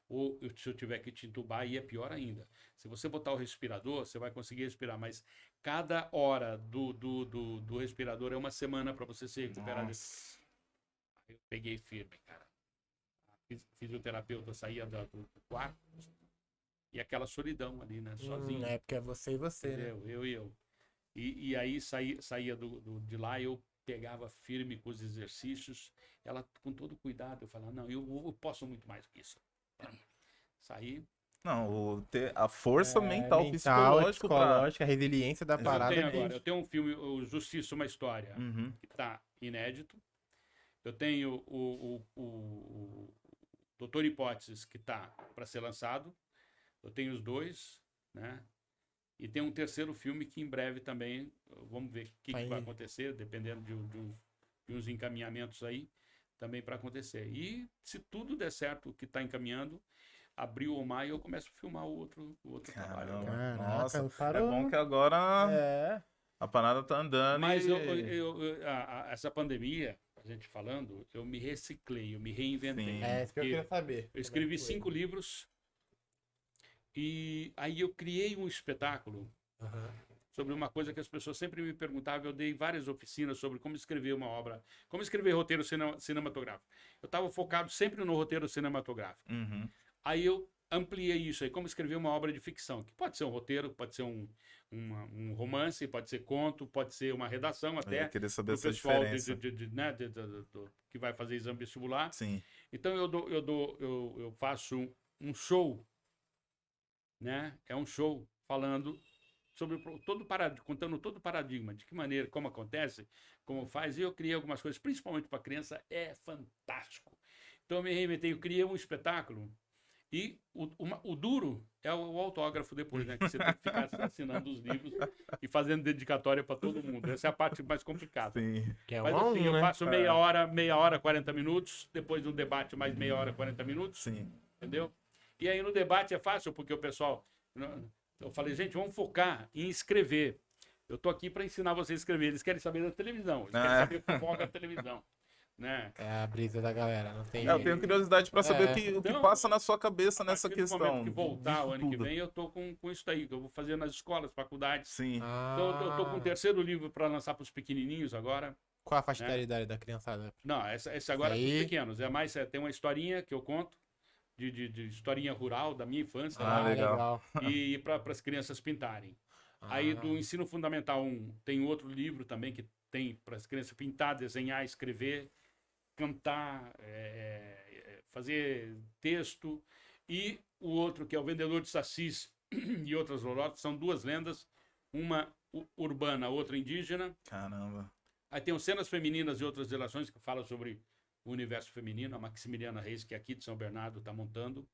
C: ou se eu tiver que te entubar, aí é pior ainda. Se você botar o respirador, você vai conseguir respirar, mas cada hora do respirador é uma semana para você se recuperar. Eu peguei firme, cara. A fisioterapeuta saía do quarto e aquela solidão ali, né? Sozinho.
B: É porque é você e você, né?
C: Eu. E aí saía de lá, eu pegava firme com os exercícios, ela com todo cuidado, eu falava, não, eu posso muito mais que isso. Saí.
A: Não, a força mental, psicológica,
B: a resiliência da parada.
C: Eu tenho um filme, o Justiça, uma História, que está inédito. Eu tenho o Doutor Hipóteses, que está para ser lançado. Eu tenho os 2, né? E tem um 3º filme que em breve também, vamos ver o que vai acontecer, dependendo de uns encaminhamentos aí, também para acontecer. E se tudo der certo, o que está encaminhando, abril ou maio eu começo a filmar o outro trabalho.
A: Caraca, nossa, é bom que agora a parada tá andando.
C: Mas essa pandemia, a gente falando, eu me reciclei, eu me reinventei.
B: Sim. É isso que eu queria saber.
C: Eu escrevi 5 livros e aí eu criei um espetáculo sobre uma coisa que as pessoas sempre me perguntavam. Eu dei várias oficinas sobre como escrever uma obra, como escrever roteiro cinematográfico. Eu estava focado sempre no roteiro cinematográfico. Aí eu ampliei isso aí, como escrever uma obra de ficção, que pode ser um roteiro, pode ser um romance, pode ser conto, pode ser uma redação até.
A: Eu queria saber essa
C: pessoal
A: diferença.
C: que vai fazer exame vestibular.
A: Sim.
C: Então eu faço um show, né? É um show falando sobre contando todo o paradigma, de que maneira, como acontece, como faz. E eu criei algumas coisas, principalmente para criança, é fantástico. Então eu me reinventei, eu criei um espetáculo. E o duro é o autógrafo depois, né? Que você tem que ficar assinando os livros e fazendo dedicatória para todo mundo. Essa é a parte mais complicada.
A: Sim.
B: Que é
C: mas assim, eu faço meia hora, 40 minutos. Depois do debate, mais meia hora, 40 minutos.
A: Sim.
C: Entendeu? E aí no debate é fácil, porque o pessoal... Eu falei, gente, vamos focar em escrever. Eu tô aqui para ensinar vocês a escrever. Eles querem saber da televisão. Eles querem saber fofoca da televisão. Né?
B: É a brisa da galera, não tem.
A: Eu tenho curiosidade para saber o que passa na sua cabeça nessa questão. No momento
C: que voltar o ano que vem, eu tô com isso aí, que eu vou fazer nas escolas, faculdades.
A: Sim.
C: Então eu tô com o 3º livro para lançar para os pequenininhos agora.
B: Qual a faixa de idade da criançada?
C: Não, essa agora é para os pequenos. Tem uma historinha que eu conto, de historinha rural da minha infância.
B: Legal.
C: E para as crianças pintarem. Aí do ensino fundamental 1, tem outro livro também que tem para as crianças pintar, desenhar, escrever, cantar, fazer texto. E o outro, que é o Vendedor de Sacis e Outras Lorotas, são 2 lendas. uma urbana, outra indígena.
A: Caramba.
C: Aí tem os Cenas Femininas e Outras Relações, que fala sobre o universo feminino. A Maximiliana Reis, que é aqui de São Bernardo, está montando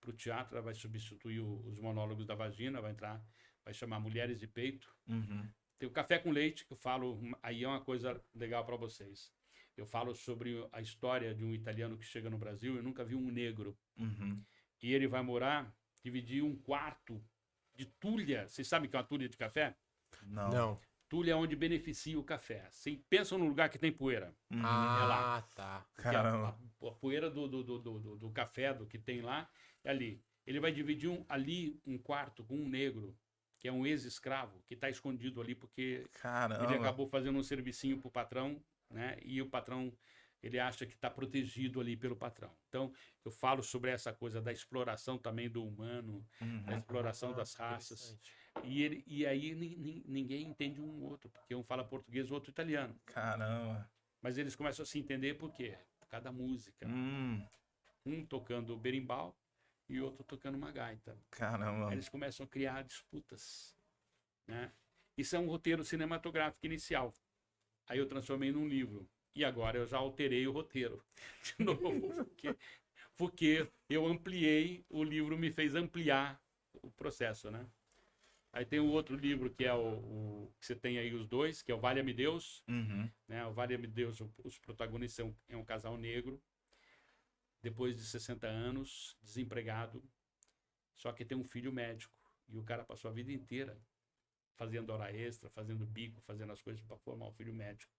C: para o teatro. Ela vai substituir os monólogos da vagina, vai chamar Mulheres de Peito.
A: Uhum.
C: Tem o Café com Leite, que eu falo, aí é uma coisa legal para vocês. Eu falo sobre a história de um italiano que chega no Brasil e nunca viu um negro.
A: Uhum.
C: E ele vai dividir um quarto de tulha. Vocês sabem o que é uma tulha de café?
A: Não.
C: Tulha é onde beneficia o café. Vocês pensam num lugar que tem poeira.
A: Uhum.
C: É lá.
B: Tá.
C: Porque
A: Caramba.
C: a poeira do café, do que tem lá, é ali. Ele vai dividir um quarto com um negro, que é um ex-escravo, que está escondido ali porque
A: Caramba.
C: ele acabou fazendo um servicinho pro patrão, né? E o patrão, ele acha que está protegido ali pelo patrão. Então, eu falo sobre essa coisa da exploração também do humano, da exploração das raças. E aí ninguém entende um outro, porque um fala português, o outro italiano.
A: Caramba.
C: Mas eles começam a se entender por quê? Por causa da música. Um tocando berimbau e outro tocando uma gaita.
A: Caramba.
C: Aí eles começam a criar disputas, né? Isso é um roteiro cinematográfico inicial. Aí eu transformei num livro. E agora eu já alterei o roteiro de novo, porque eu ampliei, o livro me fez ampliar o processo, né? Aí tem o outro livro que é o que você tem aí os dois, que é o Valha-me Deus.
A: Uhum.
C: Né? O Valha-me Deus, os protagonistas é um casal negro, depois de 60 anos, desempregado, só que tem um filho médico. E o cara passou a vida inteira fazendo hora extra, fazendo bico, fazendo as coisas para formar um filho médico.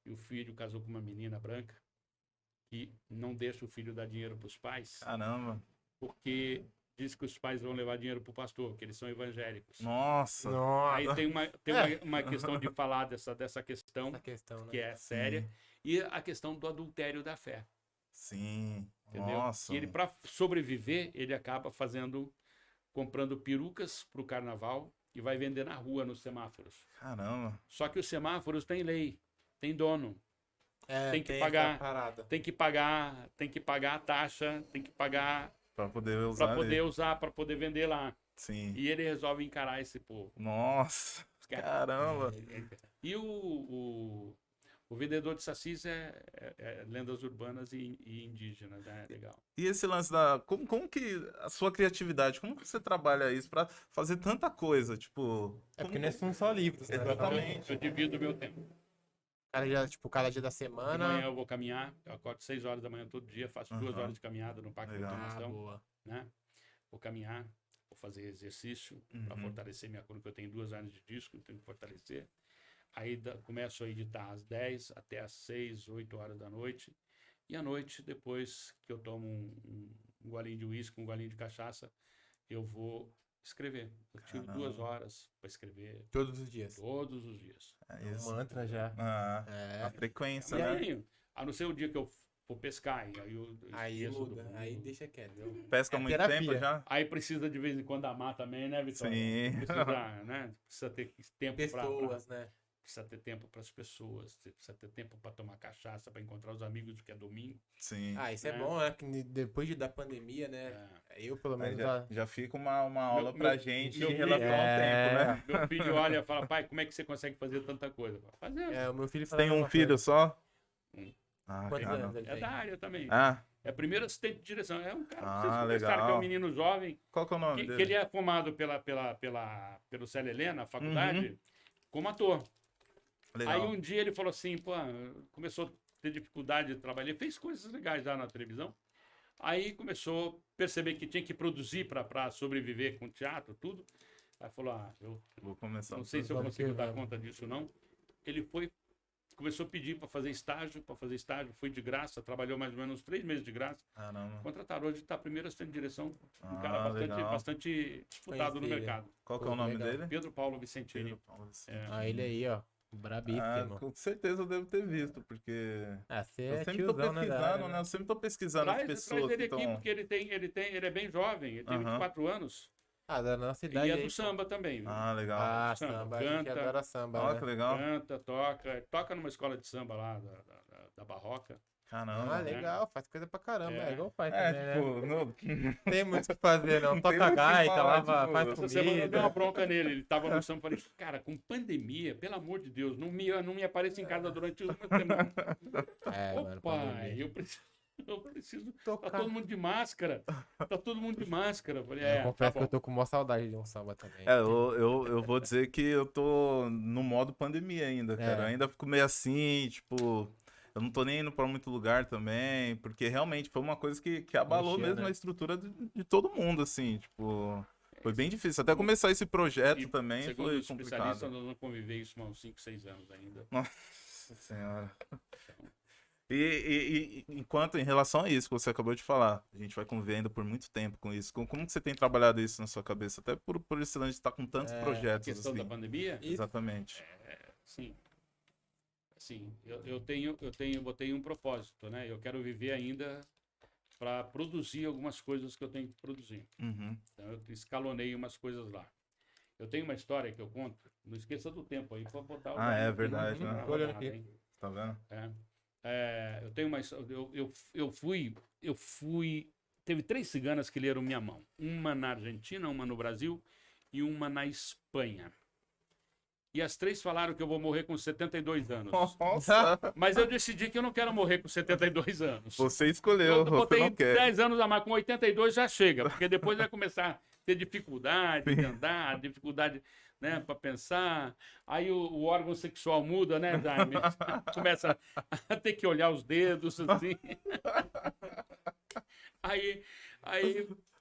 C: E o filho casou com uma menina branca que não deixa o filho dar dinheiro para os pais.
A: Caramba.
C: Porque diz que os pais vão levar dinheiro para o pastor, que eles são evangélicos.
A: Nossa.
C: Aí tem uma questão de falar dessa questão,
B: Essa questão, né?
C: que é séria, e a questão do adultério da fé.
A: Sim.
C: Entendeu?
A: Nossa.
C: E ele, para sobreviver, ele acaba comprando perucas para o carnaval e vai vender na rua, nos semáforos.
A: Caramba.
C: Só que os semáforos têm lei, tem dono. Tem que
B: essa
C: pagar.
B: parada.
C: Tem que pagar a taxa, tem que pagar
A: Pra poder usar.
C: para poder vender lá.
A: Sim.
C: E ele resolve encarar esse povo.
A: Nossa. Caramba.
C: E o vendedor de sacis é lendas urbanas e indígenas, né? Legal.
A: E esse lance da... Como que... A sua criatividade, como que você trabalha isso pra fazer tanta coisa? Tipo...
B: Porque não são só livros, né?
A: Exatamente.
C: Eu divido o meu tempo.
B: Cada dia da
C: De
B: semana.
C: manhã eu vou caminhar, eu acordo 6 horas da manhã todo dia, faço 2 horas de caminhada no Parque da
A: Legal.
C: Automação,
B: Boa.
C: né? Vou caminhar, vou fazer exercício para fortalecer minha coluna, porque eu tenho 2 anos de disco, eu tenho que fortalecer. Aí começo a editar às 10 até às 6, 8 horas da noite. E à noite, depois que eu tomo um golinho de uísque, um golinho de cachaça, eu vou escrever. Eu tiro 2 horas para escrever.
B: Todos os dias.
C: Todos os dias.
A: É isso.
B: Um mantra já.
A: A frequência,
C: E
A: né?
C: aí, a não ser o dia que eu for pescar, aí eu
B: Aí
C: esqueço
B: muda. Aí deixa quieto.
A: Pesca há muito
B: terapia.
A: tempo já?
C: Aí precisa de vez em quando amar também, né, Vitória?
A: Sim.
C: Precisa, né? Precisa ter tempo
B: Pessoas, né?
C: Precisa ter tempo para as pessoas, precisa ter tempo para tomar cachaça, para encontrar os amigos, que é domingo.
A: Sim.
B: Isso é
C: É.
B: bom, né? Que depois da pandemia, né? Eu, pelo
A: Aí
B: menos,
A: já fica uma aula
C: Meu-
A: pra
C: meu-
A: gente
C: meu
A: em relação
B: filho-
A: ao tempo, né?
C: Meu filho olha e fala, pai, como é que você consegue fazer tanta coisa? Fazer.
B: o meu filho
A: Você tem um filho só? Ah,
B: Quantos
A: cara.
B: anos ele
C: É
B: tem?
C: da área também.
A: Ah,
C: É primeiro assistente de direção. É um cara,
A: Ah,
C: vocês conhecem,
A: legal.
C: cara que é um menino jovem,
A: qual que é o nome
C: que
A: dele?
C: ele é formado pelo Célia Helena, a faculdade, como ator.
A: Legal.
C: Aí um dia ele falou assim, pô, começou a ter dificuldade de trabalhar, ele fez coisas legais já na televisão. Aí começou a perceber que tinha que produzir para sobreviver com teatro, tudo. Aí falou, eu
A: Vou começar.
C: não sei se eu
B: Vamos
C: consigo
B: que
C: dar
B: vamos.
C: conta disso não. Ele começou a pedir para fazer estágio, foi de graça, trabalhou mais ou menos 3 meses de graça.
A: Caramba.
C: Contrataram, hoje está primeiro assistente de direção, um
A: Ah,
C: cara
A: legal.
C: bastante disputado no
B: Conheci ele.
C: mercado.
A: Qual que é o nome
B: Legal.
A: dele?
C: Pedro Paulo Vicentini.
B: Ele aí, ó. Brabíssimo.
A: Com certeza eu devo ter visto, porque
B: Você
A: eu
B: é
A: sempre tô
B: tiozão, né?
A: pesquisando, né? Eu sempre tô pesquisando as
C: Traz
A: pessoas que
C: ele aqui,
A: estão...
C: porque ele é bem jovem, ele tem 24 anos.
B: Da nossa
C: E
B: idade
C: é
B: aí.
C: do samba também. Viu?
A: Ah, legal.
B: Samba. A gente
C: Canta.
B: adora samba,
A: Ó,
B: né?
A: que legal.
C: Canta, toca numa escola de samba lá da Barroca.
A: Caramba.
B: Ah, legal, faz coisa pra caramba. É igual pai
A: É,
B: também, né?
A: tipo, não...
B: Tem muito o que fazer, não.
A: Não tem
B: Toca
A: muito o que
B: gaita,
A: falar,
B: lava,
A: tipo,
B: faz
C: Essa semana eu dei uma
B: comida.
C: bronca nele. Ele tava no samba e falei, cara, com pandemia, pelo amor de Deus, não me apareça em casa durante uma semana.
B: É,
C: Ô,
B: mano,
C: pai,
B: pandemia.
C: eu preciso. Tá
B: Tocar.
C: todo mundo de máscara. Tá todo mundo de máscara. Eu falei,
B: Eu confesso
C: tá
B: que eu
C: bom.
B: tô com maior saudade de um samba também.
A: Eu vou dizer que eu tô no modo pandemia ainda, cara. Eu ainda fico meio assim, tipo... Eu não tô nem indo pra muito lugar também, porque realmente foi uma coisa que abalou
B: Mexeu,
A: mesmo
B: né?
A: a estrutura de todo mundo, assim, tipo... Foi bem difícil. Até começar esse projeto também
C: Segundo
A: foi
C: os especialistas,
A: complicado.
C: nós vamos conviver isso há uns 5, 6 anos ainda.
A: Nossa Senhora. E enquanto, em relação a isso que você acabou de falar, a gente vai convivendo por muito tempo com isso. Como que você tem trabalhado isso na sua cabeça? Até por esse lance de estar com tantos
C: A
A: projetos,
C: questão da
A: assim.
C: pandemia,
A: Exatamente.
C: sim. Sim, botei um propósito, né? Eu quero viver ainda para produzir algumas coisas que eu tenho que produzir.
A: Uhum.
C: Então, eu escalonei umas coisas lá. Eu tenho uma história que eu conto. Não esqueça do tempo aí para botar o.
A: Ah, é
C: aqui
A: verdade,
C: na
A: né?
B: Tô olhando
C: rodada,
B: aqui.
C: hein?
A: Tá vendo?
C: Eu tenho uma. Eu fui. Teve 3 ciganas que leram minha mão. Uma na Argentina, uma no Brasil e uma na Espanha. E as 3 falaram que eu vou morrer com 72 anos.
A: Nossa!
C: Mas eu decidi que eu não quero morrer com 72 anos.
A: Você escolheu,
C: Eu
A: você
C: botei
A: não quer.
C: 10 anos a mais, com 82 já chega, porque depois vai começar a ter dificuldade de
A: Sim.
C: andar, dificuldade, né, para pensar. Aí o órgão sexual muda, né, Jaime? Começa a ter que olhar os dedos, assim. Aí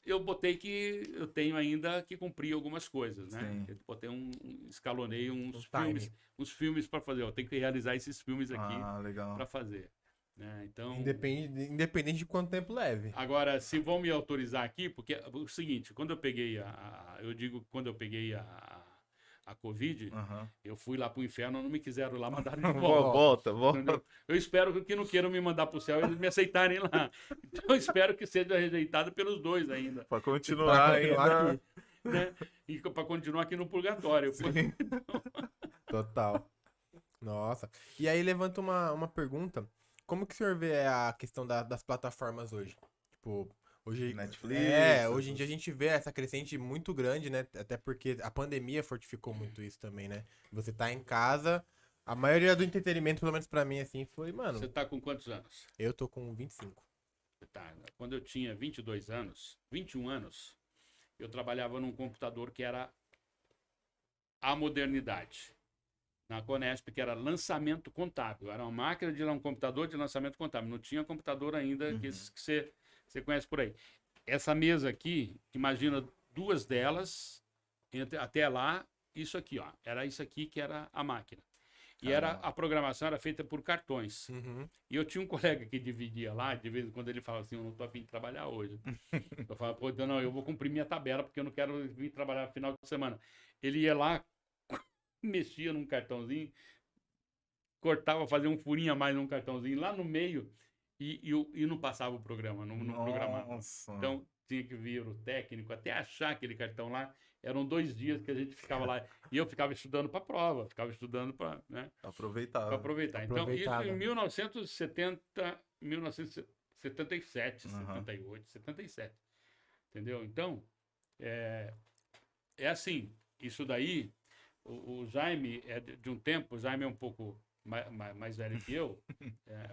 C: eu botei que eu tenho ainda que cumprir algumas coisas, né?
A: Sim.
C: Eu botei escalonei
B: time.
C: uns filmes para fazer. Eu tenho que realizar esses filmes aqui
A: Ah, legal.
C: para fazer, né? Então,
B: Independente de quanto tempo leve.
C: agora, se vão me autorizar aqui, porque é o seguinte, quando eu peguei quando eu peguei a Covid,
A: Aham.
C: eu fui lá pro inferno, não me quiseram lá, mandaram de
A: Volta,
C: volta. Entendeu?
A: volta.
C: Eu espero que não queiram me mandar pro céu e eles me aceitarem lá. Então, eu espero que seja rejeitado pelos 2 ainda,
A: Pra continuar ainda.
B: aqui.
C: né? E para continuar aqui no purgatório.
A: Sim.
B: Total. Nossa. E aí levanta uma pergunta. Como que o senhor vê a questão das plataformas hoje? Tipo, hoje...
A: Netflix.
B: Hoje em dia a gente vê essa crescente muito grande, né? Até porque a pandemia fortificou muito isso também, né? Você tá em casa... A maioria do entretenimento, pelo menos pra mim, assim, foi, mano...
C: Você tá com quantos anos?
B: Eu tô com 25.
C: Tá. Quando eu tinha 22 anos, 21 anos, eu trabalhava num computador que era a modernidade. Na Conesp, que era lançamento contábil. Era uma máquina de um computador de lançamento contábil. Não tinha computador ainda que você conhece por aí. Essa mesa aqui, imagina 2 delas, até lá, isso aqui, ó. Era isso aqui que era a máquina. E a programação era feita por cartões.
B: Uhum.
C: E eu tinha um colega que dividia lá, de vez em quando ele falava assim, eu não tô a fim de trabalhar hoje. Eu falava, pô, então não, eu vou cumprir minha tabela, porque eu não quero vir trabalhar no final de semana. Ele ia lá, mexia num cartãozinho, cortava, fazia um furinho a mais num cartãozinho, lá no meio, e não passava o programa, não programava.
A: Nossa.
C: Então, tinha que vir o técnico, até achar aquele cartão lá. Eram 2 dias que a gente ficava lá. E eu ficava estudando para a prova, ficava estudando para, né,
A: Aproveitar.
C: aproveitar. Então, isso em 1977, 78, 77. Entendeu? Então, é assim, isso daí, o Jaime é de um tempo, o Jaime é um pouco mais velho que eu,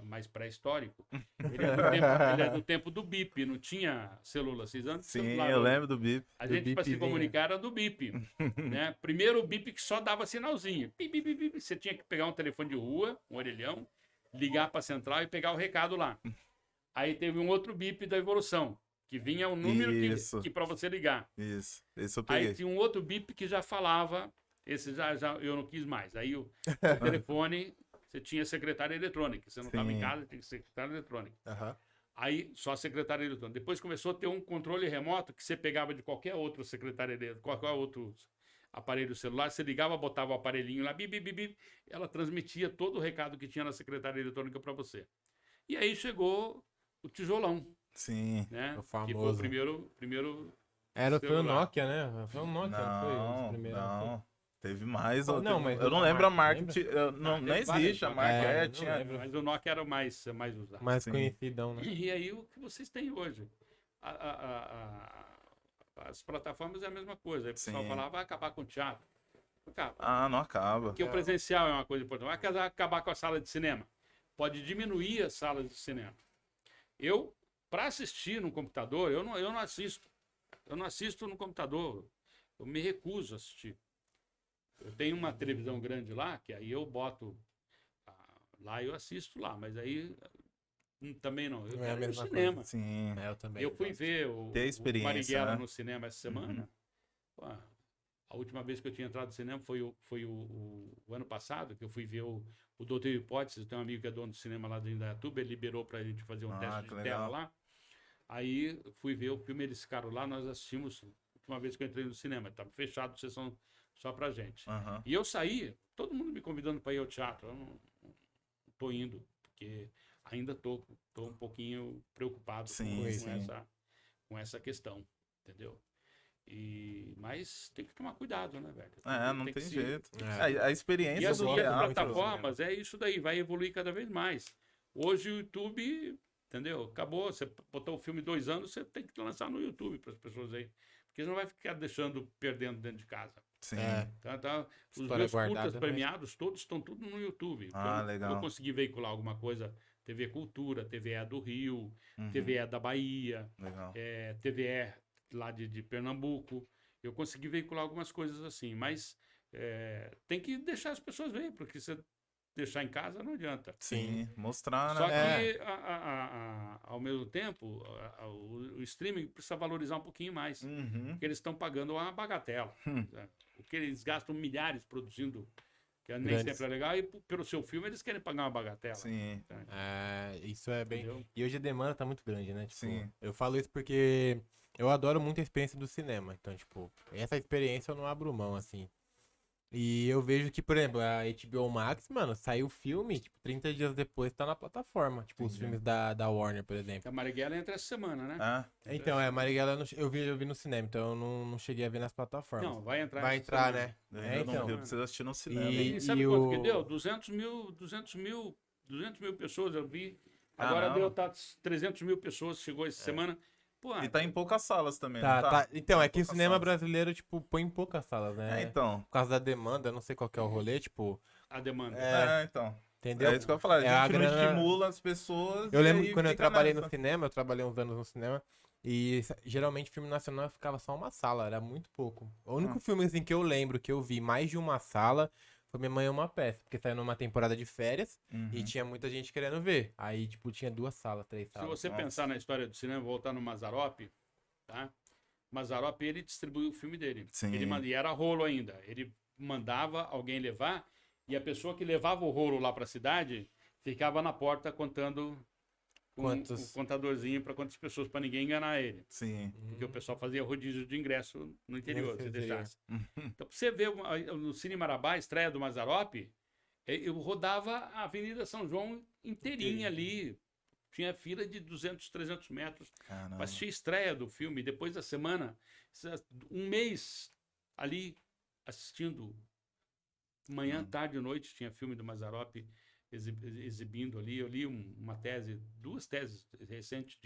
C: mais pré-histórico. Ele é do tempo do BIP, não tinha celular. Vocês andam de
A: Sim,
C: celular,
A: eu
C: hoje.
A: lembro do BIP.
C: A gente, para se
B: bipzinho.
C: comunicar, era do BIP. Né? Primeiro o BIP que só dava sinalzinho. Bip, bip, bip, bip. Você tinha que pegar um telefone de rua, um orelhão, ligar para a central e pegar o recado lá. Aí teve um outro BIP da evolução, que vinha um número que para você ligar.
A: Isso, esse eu peguei.
C: Aí tinha um outro BIP que já falava, esse já eu não quis mais. Aí o telefone, você tinha secretária eletrônica. Você não estava em casa, tinha secretária eletrônica.
B: Aham.
C: Aí só a secretária eletrônica. Depois começou a ter um controle remoto que você pegava de qualquer outro secretária eletrônica, qualquer outro aparelho celular, você ligava, botava o aparelhinho lá, bip, bip, bip, ela transmitia todo o recado que tinha na secretária eletrônica para você. E aí chegou o tijolão,
A: Sim.
C: né?
B: O
C: Que foi o
B: famoso.
C: primeiro
B: Foi o
C: celular.
B: Nokia, né? Foi o Nokia, não foi? Os
A: Não,
B: primeiros.
A: não. Teve mais.
B: Não, mas
A: eu não
B: a
A: lembro a
B: marca,
A: marca. Não
C: teve
A: existe a
C: várias,
A: marca.
B: não
A: Tinha...
B: lembro.
C: Mas o Nokia era o mais usado.
B: Mais
A: Sim.
B: conhecidão, né?
C: E aí o que vocês têm hoje? As plataformas é a mesma coisa. Aí o pessoal
A: Sim.
C: falava, vai acabar com o teatro. Acaba.
A: Ah, não acaba.
C: Porque o presencial é uma coisa importante. Vai acabar com a sala de cinema. Pode diminuir as salas de cinema. Para assistir no computador, eu não assisto. Eu não assisto no computador. Eu me recuso a assistir. Eu tenho uma televisão grande lá, que aí eu boto lá eu assisto lá, mas aí também não. Eu
B: Não é a
C: quero ir no
B: mesma
C: cinema.
A: Sim.
B: Eu também.
C: Eu fui ver
A: Ter a
C: o
A: experiência,
C: Marighella
A: né?
C: no cinema essa semana. Pô, a última vez que eu tinha entrado no cinema foi o ano passado, que eu fui ver o Doutor Hipótese. Tem um amigo que é dono do cinema lá de Indaiatuba, ele liberou pra gente fazer um teste de
A: que
C: tela
A: legal.
C: lá. Aí fui ver o filme, eles ficaram lá, nós assistimos a última vez que eu entrei no cinema. Estava fechado, sessão só pra gente.
A: Aham.
C: E eu saí, todo mundo me convidando para ir ao teatro. Eu não tô indo, porque ainda tô um pouquinho preocupado
A: Sim, sim.
C: com essa questão, entendeu? Mas tem que tomar cuidado, né, velho?
A: Não tem
C: que
A: jeito.
B: É.
A: A experiência
C: E as
A: do
B: gosto
A: teatro.
B: muito
C: plataformas, é isso daí, vai evoluir cada vez mais. Hoje o YouTube, entendeu? Acabou, você botou o filme 2 anos, você tem que lançar no YouTube para as pessoas aí. Porque você não vai ficar perdendo dentro de casa.
A: Sim.
C: Tá? Os
B: História
C: meus
B: guardada,
C: curtas
B: mas-
C: premiados, todos estão tudo no YouTube.
A: Legal.
C: Eu consegui veicular alguma coisa, TV Cultura, TVE do Rio,
A: Uhum.
C: TVE da Bahia,
A: Legal.
C: TVE lá de Pernambuco. Eu consegui veicular algumas coisas assim, mas tem que deixar as pessoas verem, porque você deixar em casa não adianta.
A: Sim. Mostrar, né?
C: Só que, ao mesmo tempo, o streaming precisa valorizar um pouquinho mais.
A: Uhum.
C: Porque eles estão pagando uma bagatela. Né? Porque eles gastam milhares produzindo, que nem
B: Grandes.
C: sempre é legal, e pelo seu filme eles querem pagar uma bagatela.
A: Sim.
B: Isso é bem...
C: Entendeu?
B: E hoje a demanda tá muito grande, né? Tipo,
A: Sim.
B: eu falo isso porque eu adoro muito a experiência do cinema. Então, tipo, essa experiência eu não abro mão, assim. E eu vejo que, por exemplo, a HBO Max, mano, saiu o filme, tipo, 30 dias depois tá na plataforma. Tipo, os filmes da Warner, por exemplo.
C: A Marighella entra essa semana, né?
A: Ah,
B: Então, a Marighella eu vi no cinema, então eu não cheguei a ver nas plataformas.
C: Não, vai entrar.
B: Vai
C: essa
B: entrar,
C: semana.
B: né?
A: eu não
B: então.
A: vi, eu preciso assistir no cinema.
C: E sabe
B: E
C: quanto
B: o-
C: que deu? 200 mil pessoas eu vi. Agora
A: Caramba.
C: deu 300 mil pessoas, chegou essa semana. Pô,
A: E tá em poucas salas também,
B: Tá,
A: não tá?
B: tá. Então, é que o
A: Poucas
B: cinema
A: salas.
B: brasileiro, tipo, põe em poucas salas, né?
A: Então.
B: Por causa da demanda, não sei qual que é o rolê, tipo,
C: a demanda.
A: Então.
B: entendeu?
A: É isso que eu ia falar.
B: É,
A: A gente
B: a
A: não
B: grana-
A: estimula as pessoas.
B: Eu
A: e
B: lembro
A: aí
B: quando eu
A: fica
B: trabalhei
A: nessa.
B: no cinema, eu trabalhei uns anos no cinema, e geralmente filme nacional ficava só uma sala, era muito pouco. O único filme assim que eu lembro que eu vi mais de uma sala foi Minha Mãe é uma Peça, porque saiu numa temporada de férias
A: Uhum.
B: e tinha muita gente querendo ver. Aí, tipo, tinha 2 salas, 3
C: Se
B: salas.
C: você
A: Nossa.
C: pensar na história do cinema, voltar no Mazzaropi, tá? Mazzaropi, ele distribuiu o filme dele.
A: Sim.
C: E era rolo ainda. Ele mandava alguém levar, e a pessoa que levava o rolo lá para a cidade ficava na porta contando
B: Quantos?
C: o contadorzinho para quantas pessoas, para ninguém enganar ele.
A: Sim.
C: Porque o pessoal fazia rodízio de ingresso no interior,
B: No
C: se
B: interior.
C: deixasse. Então, pra você ver no Cine Marabá, a estreia do Mazzaropi, eu rodava a Avenida São João inteirinha ali. Tinha fila de 200, 300 metros
A: Caramba.
C: para assistir a estreia do filme. Depois da semana, um mês ali assistindo. Manhã, tarde e noite tinha filme do Mazzaropi exibindo ali. Eu li uma tese, 2 teses recentes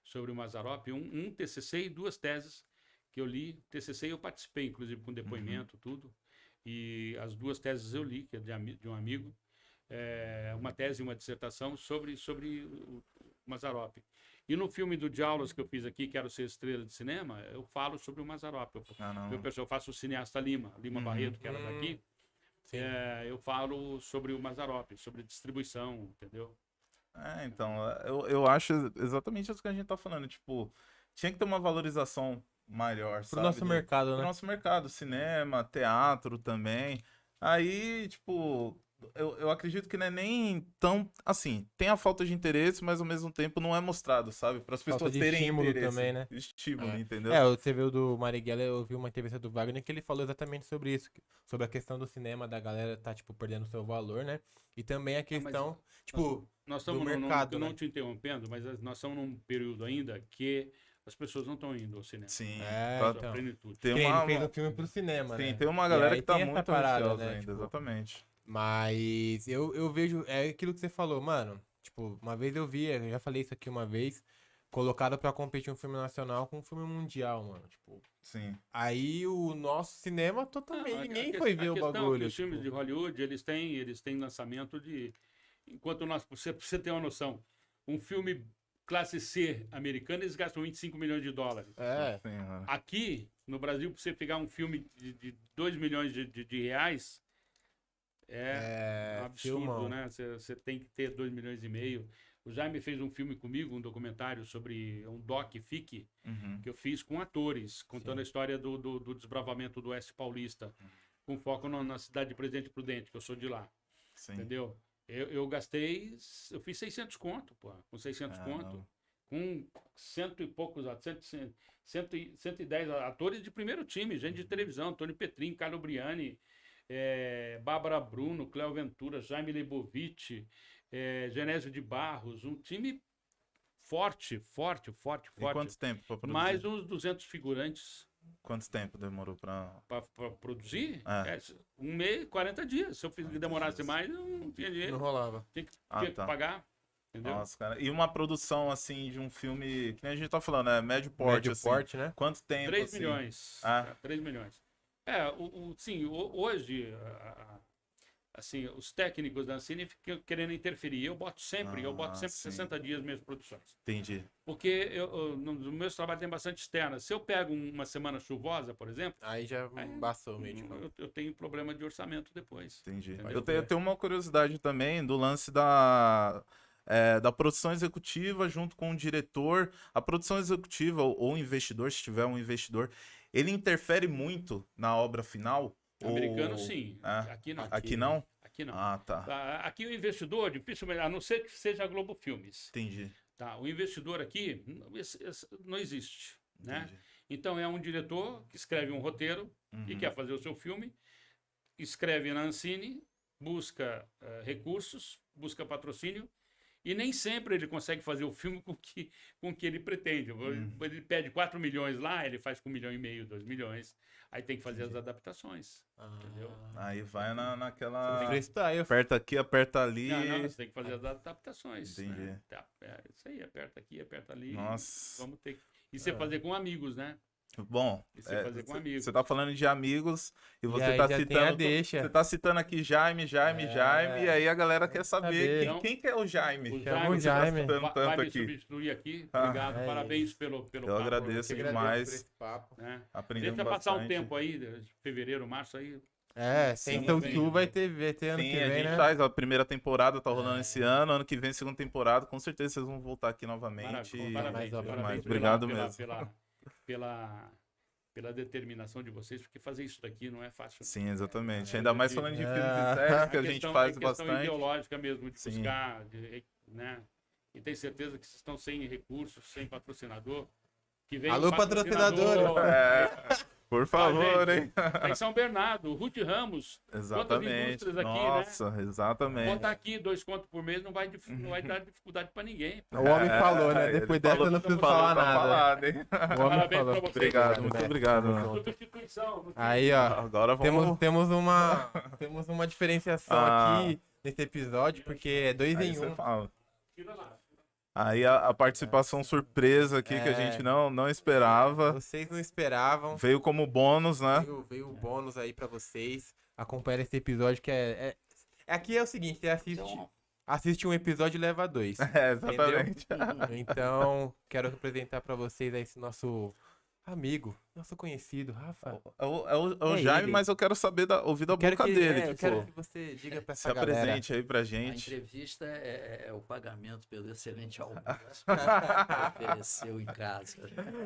C: sobre o Mazzaropi, um TCC e 2 teses que eu li. TCC eu participei, inclusive, com depoimento, tudo. E as 2 teses eu li, que é de um amigo. Uma tese e uma dissertação sobre o Mazzaropi. E no filme do Diaulas que eu fiz aqui, Quero Ser Estrela de Cinema, eu falo sobre o Mazzaropi. Eu faço o cineasta Lima Barreto, que era daqui.
B: Sim.
C: Eu falo sobre o Mazzaropi, sobre distribuição, entendeu?
A: Então, eu acho exatamente isso que a gente tá falando. Tipo, tinha que ter uma valorização maior,
B: Pro
A: sabe?
B: nosso mercado,
A: Pro
B: né?
A: nosso mercado, cinema, teatro também. Aí, tipo, eu acredito que não é nem tão, assim, tem a falta de interesse, mas ao mesmo tempo não é mostrado, sabe? Para as
B: Falta
A: pessoas
B: de
A: terem
B: estímulo
A: interesse.
B: também, né?
A: Estímulo,
B: É.
A: entendeu?
B: Você viu do Marighella, eu vi uma entrevista do Wagner que ele falou exatamente sobre isso, sobre a questão do cinema, da galera tá, tipo, perdendo seu valor, né? E também a questão, tipo,
C: Nós estamos
B: do mercado,
C: eu
B: né?
C: não te interrompendo, mas nós estamos num período ainda que as pessoas não estão indo ao cinema.
A: Sim.
B: Então.
C: Plenitude.
A: Tem
B: Ele
A: uma,
B: fez um filme pro cinema,
A: sim,
B: né?
A: tem uma
B: E
A: galera
B: aí
A: que tá
B: tem essa
A: muito
B: parada,
A: ansiosa
B: né?
A: ainda,
B: Tipo,
A: exatamente.
B: mas eu vejo, é aquilo que você falou, mano. Tipo, uma vez eu vi, eu já falei isso aqui uma vez, colocado pra competir um filme nacional com um filme mundial, mano. Tipo,
A: Sim.
B: aí o nosso cinema totalmente,
C: Não,
B: ninguém
C: a
B: foi ver
C: a
B: o
C: questão é que
B: bagulho.
C: os filmes
B: tipo.
C: de Hollywood, eles têm lançamento de... Enquanto nós, pra você ter uma noção, um filme classe C americano, eles gastam 25 milhões de dólares.
B: É,
A: Sim, mano.
C: Aqui, no Brasil, pra você pegar um filme de 2 milhões de reais, é um absurdo,
B: filmão.
C: né? Você tem que ter 2 milhões e meio. O Jaime fez um filme comigo, um documentário sobre um doc-fic,
A: Uhum.
C: que eu fiz com atores, contando a história do desbravamento do Oeste Paulista, com foco na cidade de Presidente Prudente, que eu sou de lá,
A: Sim.
C: entendeu? Eu fiz 600 conto, pô, com 600 conto, com cento e poucos, 110 atores de primeiro time, gente de televisão, Antônio Petrin, Carlo Briani, Bárbara Bruno, Cléo Ventura, Jaime Leibovitch, Genésio de Barros, um time forte.
A: E quanto tempo pra produzir?
C: Mais uns 200 figurantes
A: Quanto tempo demorou pra...
C: para produzir.
A: É.
C: Um mês, 40 dias. Se eu demorasse
A: dias.
C: mais, eu não tinha dinheiro.
B: não rolava.
C: Tinha que
A: tá.
C: pagar. Entendeu?
A: Nossa, cara. E uma produção, assim, de um filme, que nem a gente tá falando, né? Médio porte,
B: Médio
A: assim.
B: porte, né?
A: Quanto tempo,
C: 3
A: assim?
C: milhões.
A: Ah.
C: 3 milhões. Sim, hoje, assim, os técnicos da Ancine ficam querendo interferir. Eu boto sempre
A: sim.
C: 60 dias minhas produções.
A: Entendi.
C: Porque nos meus trabalhos tem bastante externa. Se eu pego uma semana chuvosa, por exemplo,
B: Aí já bastou meio.
C: eu tenho problema de orçamento depois.
A: Entendi.
C: Entendeu?
A: Eu tenho uma curiosidade também do lance da produção executiva junto com o diretor. A produção executiva ou o investidor, se tiver um investidor, ele interfere muito na obra final?
C: Americano, sim. Aqui não.
A: Aqui não?
C: Aqui não.
A: Ah, tá.
C: Aqui o investidor, dificilmente, a não ser que seja a Globo Filmes.
A: Entendi.
C: Tá? O investidor aqui não existe. Né?
A: Entendi.
C: Então é um diretor que escreve um roteiro e
A: Uhum.
C: quer fazer o seu filme, escreve na Ancine, busca recursos, busca patrocínio, e nem sempre ele consegue fazer o filme com que ele pretende. Ele pede 4 milhões lá, ele faz com 1,5 milhão, 2 milhões. Aí tem que fazer as adaptações. Entendeu?
A: Aí vai naquela...
B: Freestyle.
A: Aperta aqui, aperta ali.
C: Não, você tem que fazer as adaptações.
A: Entendi.
C: Né? Isso aí, aperta aqui, aperta ali.
A: Nossa.
C: Vamos ter que... E você fazer com amigos, né?
A: Bom,
C: E você fazer com amigos.
A: você tá falando de amigos e você
B: aí
A: tá
B: já tem a
A: citando.
B: deixa.
A: Você tá citando aqui Jaime, e aí a galera quer saber
B: saber.
A: quem que é o Jaime.
C: O
B: Chama o
A: Você tá
B: Jaime.
A: citando
C: vai
A: tanto
C: me
A: aqui.
C: substituir aqui. Obrigado.
B: é
C: Parabéns pelo
A: Eu
C: papo.
A: agradeço
B: Eu que
A: demais.
B: agradeço por esse papo.
C: Né?
A: Aprendemos
C: Deixa passar
A: bastante.
C: um tempo aí, fevereiro, março aí.
B: Sem
C: Sim,
B: São
C: bem.
B: Tu vai ter ano
A: Sim,
B: que
A: a
B: vem,
A: gente
B: né?
A: faz a primeira temporada, tá rolando esse ano que vem segunda temporada, com certeza vocês vão voltar aqui novamente.
C: Parabéns.
B: mais
C: Parabéns
A: Obrigado
C: pela,
A: mesmo.
C: pela determinação de vocês, porque fazer isso daqui não é fácil.
A: Sim, exatamente.
C: É,
A: Ainda mais
C: de-
A: falando de filmes e séries, que a gente faz
C: questão
A: bastante.
C: ideológica mesmo, de
A: Sim.
C: buscar, né? E tenho certeza que vocês estão sem recursos, sem patrocinador. Que vem
B: Alô,
C: um
B: patrocinador!
A: Por favor,
C: gente.
A: hein?
C: Tá em São Bernardo, Ruth Ramos.
A: Exatamente.
C: indústrias aqui,
A: Nossa, exatamente.
C: Botar aqui 2 contos por mês não vai dar dificuldade pra ninguém.
B: O homem falou, né?
A: ele
B: Depois dessa
A: falou-
B: eu não preciso
A: falou,
B: falar
A: tá
B: nada.
A: falado, hein?
B: O homem
C: Parabéns
B: falou.
C: pra vocês.
A: Obrigado, muito obrigado. mano.
C: Substituição.
B: Aí, ó.
A: Agora vamos...
B: Temos uma diferenciação
A: Ah.
B: aqui nesse episódio, porque é 2
A: Aí
B: em
A: você
B: 1.
A: fala.
C: Tira lá.
A: Aí a participação surpresa aqui que a gente não esperava.
B: Vocês não esperavam.
A: Veio como bônus, né?
B: Veio o bônus aí pra vocês. Acompanha esse episódio que Aqui é o seguinte, você assiste um episódio e leva 2.
A: Exatamente.
B: Então, quero apresentar pra vocês aí esse nosso amigo, nosso conhecido, Rafa.
A: É o
B: É
A: Jaime,
B: ele.
A: mas eu quero saber ouvir da boca dele.
B: Eu
A: Tipo,
B: quero que você diga pra
A: se
B: essa galera.
A: apresente aí pra
D: A
A: gente.
D: entrevista é o pagamento pelo excelente almoço que ofereceu em casa.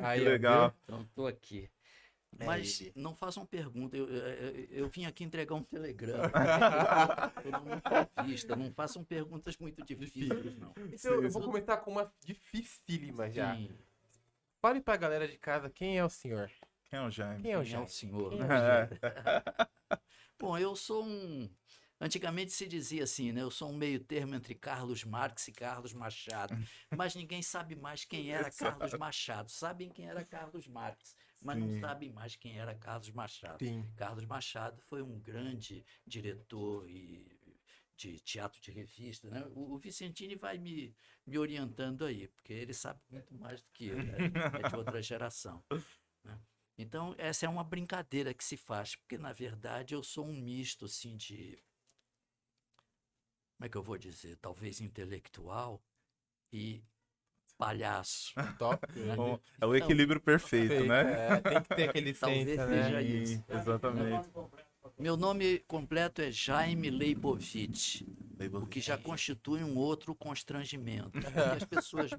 B: Aí,
A: Que
B: ó,
A: legal.
D: Então, estou aqui.
B: É
D: Mas
B: ele.
D: não façam pergunta. Eu vim aqui entregar um telegrama. Estou numa entrevista. Não façam perguntas muito difíceis, não.
B: Então, eu vou começar com uma dificílima já.
D: Sim,
B: Fale pra galera de casa quem é o senhor.
A: Quem é o Jaime?
B: Quem é o
D: quem é o
B: Jaime?
D: senhor?
B: Quem
D: né?
B: é o Jaime?
D: Bom, eu sou um Antigamente se dizia assim, né? Eu sou um meio termo entre Carlos Marx e Carlos Machado. Mas ninguém sabe mais quem era Carlos Machado. Sabem quem era Carlos Marx, mas não sabem mais quem era Carlos Machado.
B: Sim.
D: Carlos Machado foi um grande diretor de teatro de revista, né? O Vicentini vai me orientando aí, porque ele sabe muito mais do que eu, né? É de outra geração, né? Então, essa é uma brincadeira que se faz, porque, na verdade, eu sou um misto, assim, de... Como é que eu vou dizer? Talvez intelectual e palhaço.
B: Top.
D: Né?
A: Bom, é o
D: Então,
A: equilíbrio perfeito, né?
B: É, tem que ter aquele
D: Talvez
B: senso,
D: seja
B: né?
D: isso.
A: Exatamente.
D: Meu nome completo é Jaime Leibovitch, o que já constitui um outro constrangimento. Porque as pessoas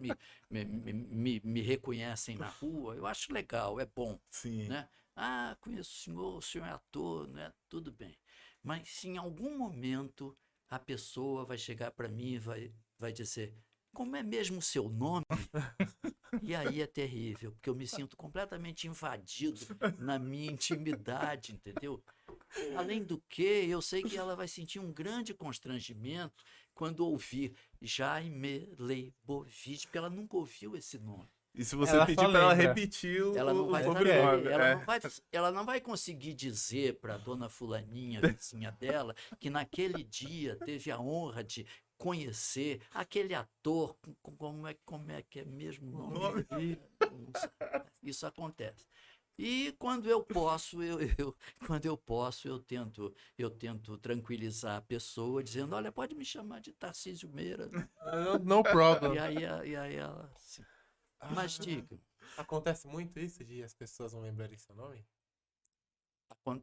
D: me reconhecem na rua, eu acho legal, é bom.
A: Sim.
D: Né? Ah, conheço o senhor é ator, né? Tudo bem. Mas se em algum momento a pessoa vai chegar para mim e vai dizer, como é mesmo o seu nome? E aí é terrível, porque eu me sinto completamente invadido na minha intimidade, entendeu? Além do que, eu sei que ela vai sentir um grande constrangimento quando ouvir Jaime Leibovitch, porque ela nunca ouviu esse nome.
A: E se você
B: Ela
A: pedir
B: só
A: para ela
B: lembra.
A: repetir
D: Ela não
A: o
D: vai
A: sobrenome.
D: saber, ela não vai conseguir dizer para a dona fulaninha, vizinha dela, que naquele dia teve a honra de conhecer aquele ator, como é que é mesmo o nome? Isso acontece. E quando eu posso, eu tento tranquilizar a pessoa, dizendo, olha, pode me chamar de Tarcísio Meira.
B: No problem.
D: E aí ela, assim, mas diga,
B: Acontece muito isso de as pessoas não lembrarem seu nome?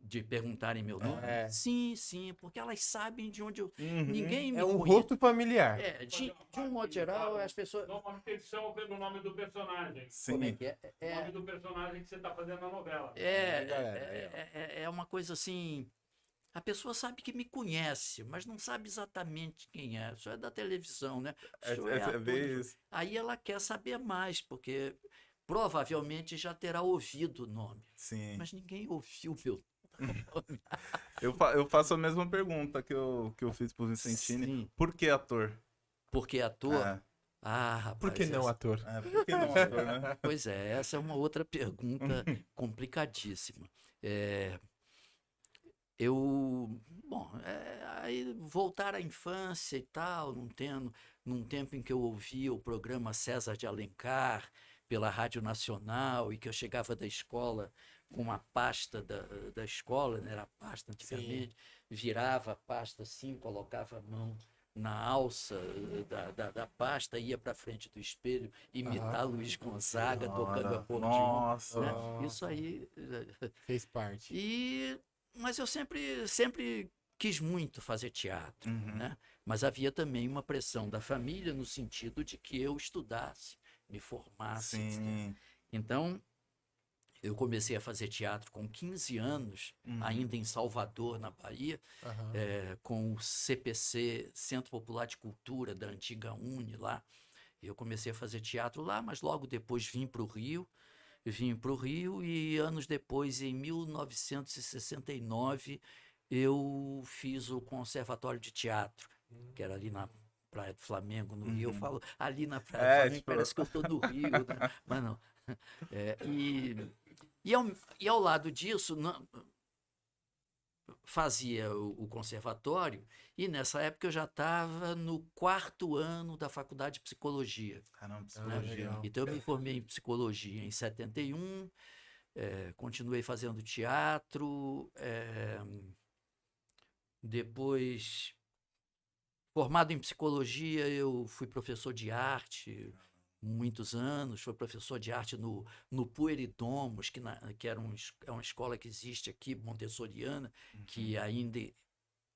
D: de perguntarem meu nome?
B: É.
D: Sim, porque elas sabem de onde eu...
A: Uhum.
D: Ninguém me
B: É um
D: conhece.
B: rosto familiar.
D: De um modo geral, as pessoas...
C: Normalmente eles chamam pelo nome do personagem.
D: Como é
A: Sim.
D: que é?
C: O nome do personagem que você está fazendo na novela.
D: É uma coisa assim... A pessoa sabe que me conhece, mas não sabe exatamente quem é. Isso é da televisão, né? Isso é ator.
A: bem isso.
D: Aí ela quer saber mais, porque provavelmente já terá ouvido o nome.
A: Sim.
D: Mas ninguém ouviu meu nome.
A: Eu faço a mesma pergunta que eu fiz pro Vicentini.
D: Sim.
A: Por que ator?
D: Porque ator?
A: É.
D: Ah, rapaz.
B: Por que não, ator?
A: Por que não ator, né?
D: Pois é, essa é uma outra pergunta complicadíssima. Aí voltar à infância e tal, num tempo em que eu ouvia o programa César de Alencar pela Rádio Nacional e que eu chegava da escola com uma pasta da escola, né? Era pasta antigamente, virava a pasta assim, colocava a mão na alça da pasta, ia para frente do espelho, imitar Luiz Gonzaga tocando acordeon.
A: Nossa.
D: Né? Isso aí...
B: Fez parte.
D: Mas eu sempre quis muito fazer teatro,
A: Uhum.
D: né? Mas havia também uma pressão da família no sentido de que eu estudasse, me formasse.
A: Sim.
D: Então, eu comecei a fazer teatro com 15 anos, ainda em Salvador, na Bahia, com o CPC, Centro Popular de Cultura, da antiga Uni lá. Eu comecei a fazer teatro lá, mas logo depois vim para o Rio e anos depois, em 1969, eu fiz o Conservatório de Teatro, que era ali na Praia do Flamengo, no Rio. Eu falo ali na Praia do Flamengo, parece que eu estou no Rio, né? Mas não. E ao lado disso, fazia o conservatório, e nessa época eu já estava no 4º ano da faculdade de psicologia.
A: Caramba, psicologia.
D: Então eu me formei em psicologia em 71, continuei fazendo teatro, depois, formado em psicologia, eu fui professor de arte muitos anos, fui professor de arte no Pueridomos, que é uma escola que existe aqui, montessoriana, que ainda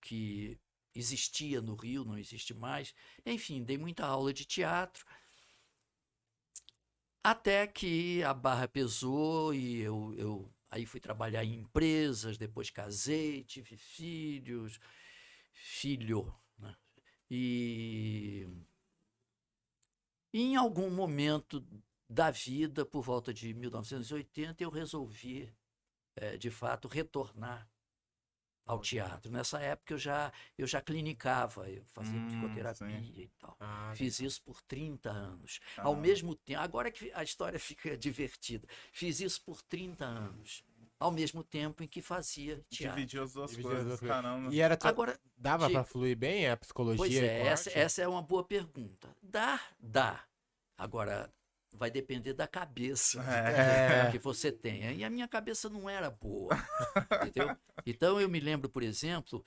D: que existia no Rio, não existe mais. Enfim, dei muita aula de teatro, até que a barra pesou e eu aí fui trabalhar em empresas, depois casei, tive filho, né? E em algum momento da vida, por volta de 1980, eu resolvi, de fato, retornar ao teatro. Nessa época eu já clinicava, eu fazia psicoterapia
A: sim.
D: e tal.
B: Fiz
D: Fiz isso por 30 anos.
A: Ah.
D: Ao mesmo tempo, agora que a história fica divertida, fiz isso por 30 anos. Ao mesmo tempo em que fazia teatro.
A: Dividir as duas
B: Dividir as
A: coisas,
B: duas coisas.
A: caramba.
B: E era
D: Agora,
B: dava
D: diga.
B: pra fluir bem a psicologia?
D: Pois
B: com
D: é,
B: a arte?
D: essa é uma boa pergunta. Dá. Agora, vai depender da cabeça que você tenha. E a minha cabeça não era boa, entendeu? Então, eu me lembro, por exemplo,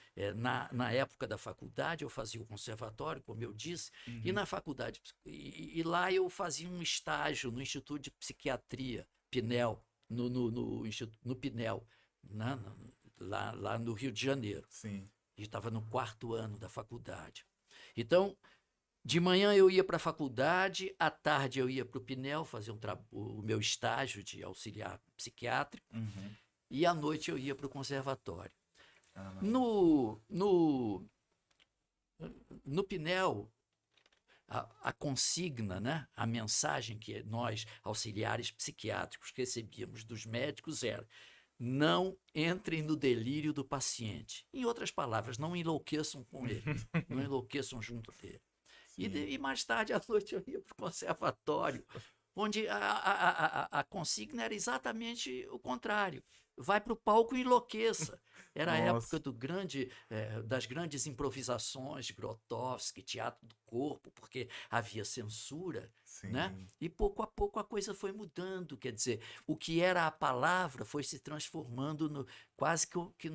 D: na época da faculdade, eu fazia o conservatório, como eu disse, e na faculdade, e lá eu fazia um estágio no Instituto de Psiquiatria, PNEL, no PNEL, lá no Rio de Janeiro.
A: Sim.
D: E estava no 4º ano da faculdade. Então, de manhã eu ia para a faculdade, à tarde eu ia para o PNEL fazer o meu estágio de auxiliar psiquiátrico,
A: Uhum.
D: e à noite eu ia para o conservatório.
A: Caramba.
D: No PNEL, a consigna, né, a mensagem que nós, auxiliares psiquiátricos, recebíamos dos médicos era: não entrem no delírio do paciente. Em outras palavras, não enlouqueçam com ele, não enlouqueçam junto dele. E mais tarde à noite eu ia para o conservatório, onde a consigna era exatamente o contrário. Vai para o palco e enlouqueça. Era a época das grandes improvisações, Grotowski, teatro do corpo, porque havia censura, né? E pouco a pouco a coisa foi mudando. Quer dizer, o que era a palavra foi se transformando quase que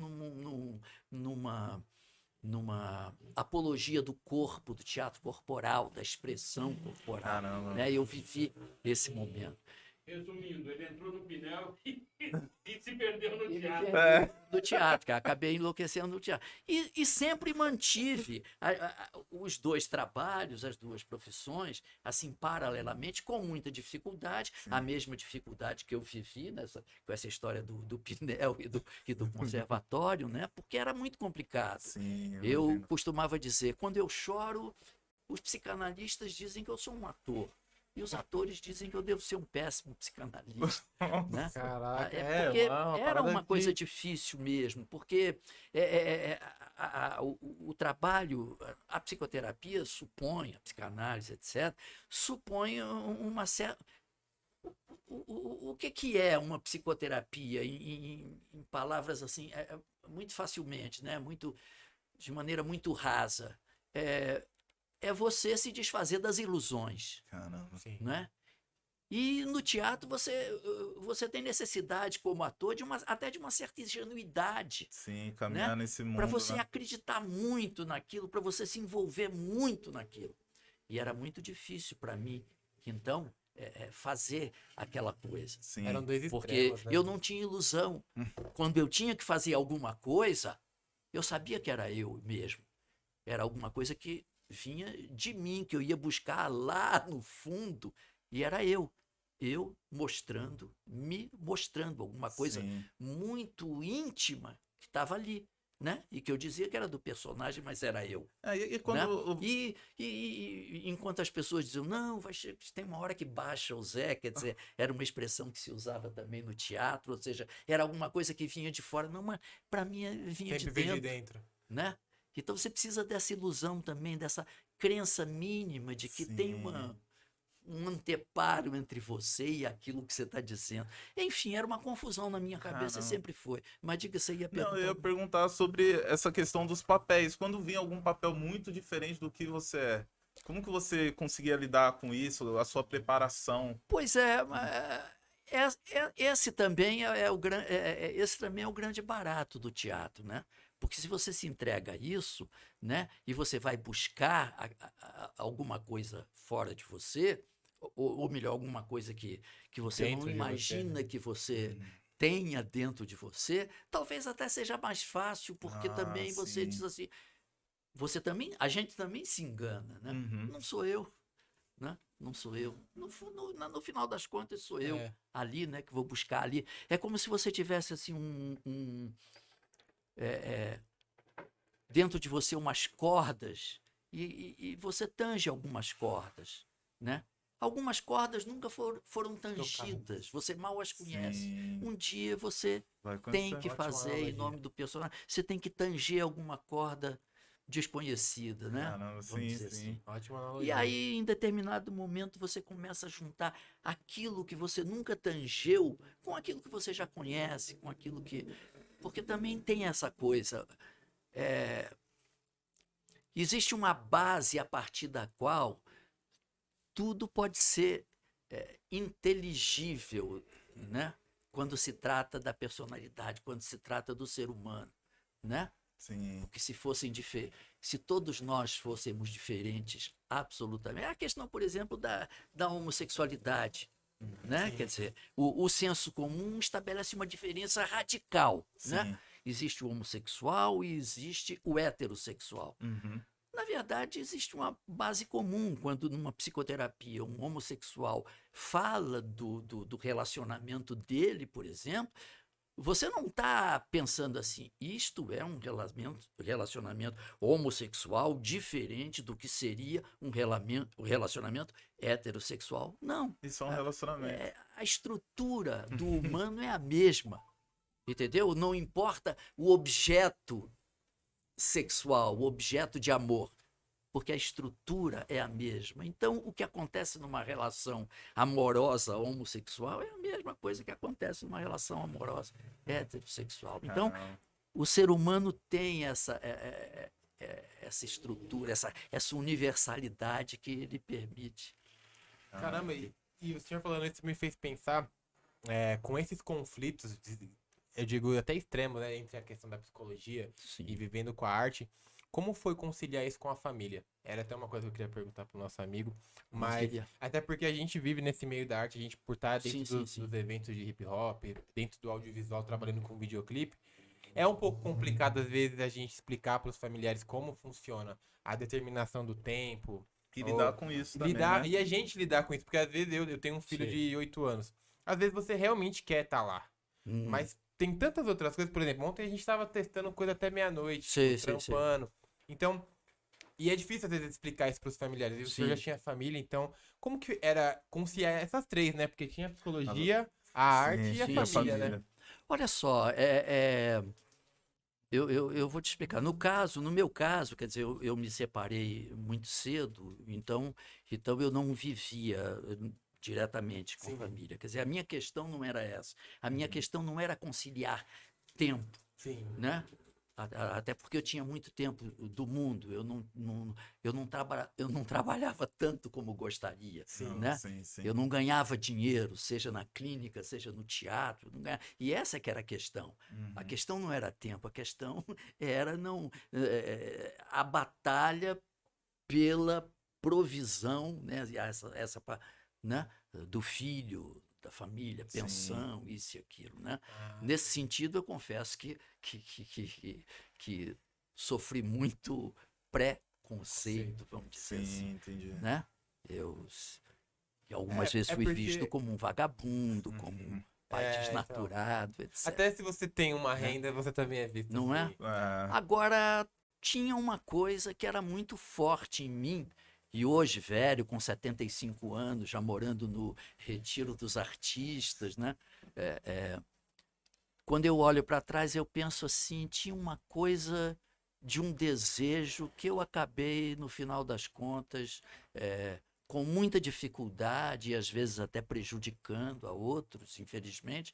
D: numa apologia do corpo, do teatro corporal, da expressão corporal.
A: Caramba.
D: Né? Eu vivi esse momento.
C: Resumindo, ele entrou no Pinel e se perdeu no
D: E me
C: teatro.
D: perdi do teatro, que acabei enlouquecendo no teatro. E sempre mantive os dois trabalhos, as duas profissões, assim, paralelamente, com muita dificuldade, a mesma dificuldade que eu vivi com essa história do Pinel e do conservatório, né? Porque era muito complicado.
A: Sim,
D: Eu
A: imagino.
D: costumava dizer, quando eu choro, os psicanalistas dizem que eu sou um ator. E os atores dizem que eu devo ser um péssimo psicanalista. Né?
B: Caraca,
D: Porque era
B: parada
D: uma coisa difícil mesmo, porque o trabalho, a psicoterapia supõe, a psicanálise, etc., supõe uma certa... O que é uma psicoterapia em palavras assim, muito facilmente, né? De maneira muito rasa? É você se desfazer das ilusões.
A: Caramba.
B: Sim.
D: Né? E no teatro você tem necessidade, como ator, até de uma certa ingenuidade.
A: Sim, caminhar nesse mundo.
D: Para você
A: né?
D: acreditar muito naquilo, para você se envolver muito naquilo. E era muito difícil para mim, então, fazer aquela coisa.
A: Sim.
B: Eram dois
D: Porque
B: extremos, né?
D: eu não tinha ilusão. Quando eu tinha que fazer alguma coisa, eu sabia que era eu mesmo. Era alguma coisa que vinha de mim, que eu ia buscar lá no fundo, e era eu me mostrando alguma coisa
A: Sim.
D: muito íntima que estava ali, né? E que eu dizia que era do personagem, mas era eu.
A: E quando...
D: Né? E enquanto as pessoas diziam, não, tem uma hora que baixa o Zé, quer dizer, era uma expressão que se usava também no teatro, ou seja, era alguma coisa que vinha de fora, não, mas para mim vinha
B: Sempre
D: de
B: vem
D: dentro.
B: de dentro.
D: Né? Então você precisa dessa ilusão também, dessa crença mínima de que tem um anteparo entre você e aquilo que você está dizendo. Enfim, era uma confusão na minha cabeça, sempre foi. Mas diga, você ia perguntar.
A: Não, eu ia perguntar sobre essa questão dos papéis. Quando vinha algum papel muito diferente do que você é, como que você conseguia lidar com isso, a sua preparação?
D: Pois esse também esse também é o grande barato do teatro, né? Porque se você se entrega a isso, né, e você vai buscar alguma coisa fora de você, ou melhor, alguma coisa que você
B: Dentro
D: não
B: de
D: imagina
B: você, né?
D: que você tenha dentro de você, talvez até seja mais fácil, porque também você
A: sim.
D: diz assim, a gente também se engana, né?
A: Uhum.
D: Não sou eu, né? Não sou eu. No final das contas, sou eu ali, né, que vou buscar ali. É como se você tivesse assim dentro de você umas cordas e você tange algumas cordas, né? Algumas cordas nunca foram tangidas, você mal as conhece.
A: Sim.
D: Um dia você
A: Vai
D: tem
A: conhecer.
D: que
B: Ótima
D: fazer
B: analogia.
D: em nome do personagem, você tem que tanger alguma corda desconhecida, né?
A: Caramba,
D: Vamos
A: sim,
D: dizer
A: sim.
D: assim.
B: Ótima
D: E
B: analogia.
D: aí, em determinado momento, você começa a juntar aquilo que você nunca tangeu com aquilo que você já conhece, com aquilo que. Porque também tem essa coisa. Existe uma base a partir da qual tudo pode ser inteligível, né? Quando se trata da personalidade, quando se trata do ser humano, né?
A: Sim.
D: Porque se todos nós fôssemos diferentes, absolutamente. É a questão, por exemplo, da homossexualidade, né?
B: Sim.
D: Quer dizer, o senso comum estabelece uma diferença radical, né?
A: Sim.
D: Existe o homossexual e existe o heterossexual.
A: Uhum.
D: Na verdade, existe uma base comum quando, numa psicoterapia, um homossexual fala do relacionamento dele, por exemplo. Você não está pensando assim, isto é um relacionamento homossexual diferente do que seria um relacionamento heterossexual. Não.
A: Isso é um relacionamento.
D: A estrutura do humano é a mesma. Entendeu? Não importa o objeto sexual, o objeto de amor, porque a estrutura é a mesma. Então, o que acontece numa relação amorosa homossexual é a mesma coisa que acontece numa relação amorosa heterossexual. Então,
A: Caramba.
D: o ser humano tem essa estrutura, essa universalidade que ele permite.
B: Caramba, e o senhor falando isso me fez pensar, com esses conflitos, eu digo até extremo, né, entre a questão da psicologia
D: Sim.
B: e vivendo com a arte, como foi conciliar isso com a família? Era até uma coisa que eu queria perguntar pro nosso amigo, mas até porque a gente vive nesse meio da arte, a gente por estar dentro dos eventos de hip hop, dentro do audiovisual, trabalhando com videoclipe, é um pouco complicado às vezes a gente explicar para os familiares como funciona a determinação do tempo,
A: E lidar com isso também,
B: lidar,
A: né?
B: e a gente lidar com isso, porque às vezes eu tenho um filho de 8 anos. Às vezes você realmente quer estar lá, mas tem tantas outras coisas. Por exemplo, ontem a gente estava testando coisa até meia-noite, trampando. Então, e é difícil às vezes explicar isso pros familiares. E o senhor já tinha família, então, como que era conciliar essas três, né? Porque tinha a psicologia, a arte e a família, né?
D: Olha só, eu vou te explicar. No meu caso, quer dizer, eu me separei muito cedo, então eu não vivia diretamente com a família. Quer dizer, a minha questão não era essa. A minha questão não era conciliar tempo, né? Até porque eu tinha muito tempo do mundo, eu não trabalhava tanto como gostaria, né? Eu não ganhava dinheiro, seja na clínica, seja no teatro, e essa que era a questão. A questão não era tempo, a questão era a batalha pela provisão, né? Né? Do filho, da família, pensão, isso e aquilo, né? Nesse sentido, eu confesso que sofri muito preconceito, vamos dizer assim.
A: Entendi.
D: Né? Eu algumas vezes fui visto como um vagabundo, como um pai desnaturado, etc.
B: Até se você tem uma renda, você também é visto
D: não
B: assim.
D: Agora, tinha uma coisa que era muito forte em mim, e hoje, velho, com 75 anos, já morando no Retiro dos Artistas, né? Quando eu olho para trás, eu penso assim, tinha uma coisa de um desejo que eu acabei, no final das contas, com muita dificuldade e às vezes até prejudicando a outros, infelizmente,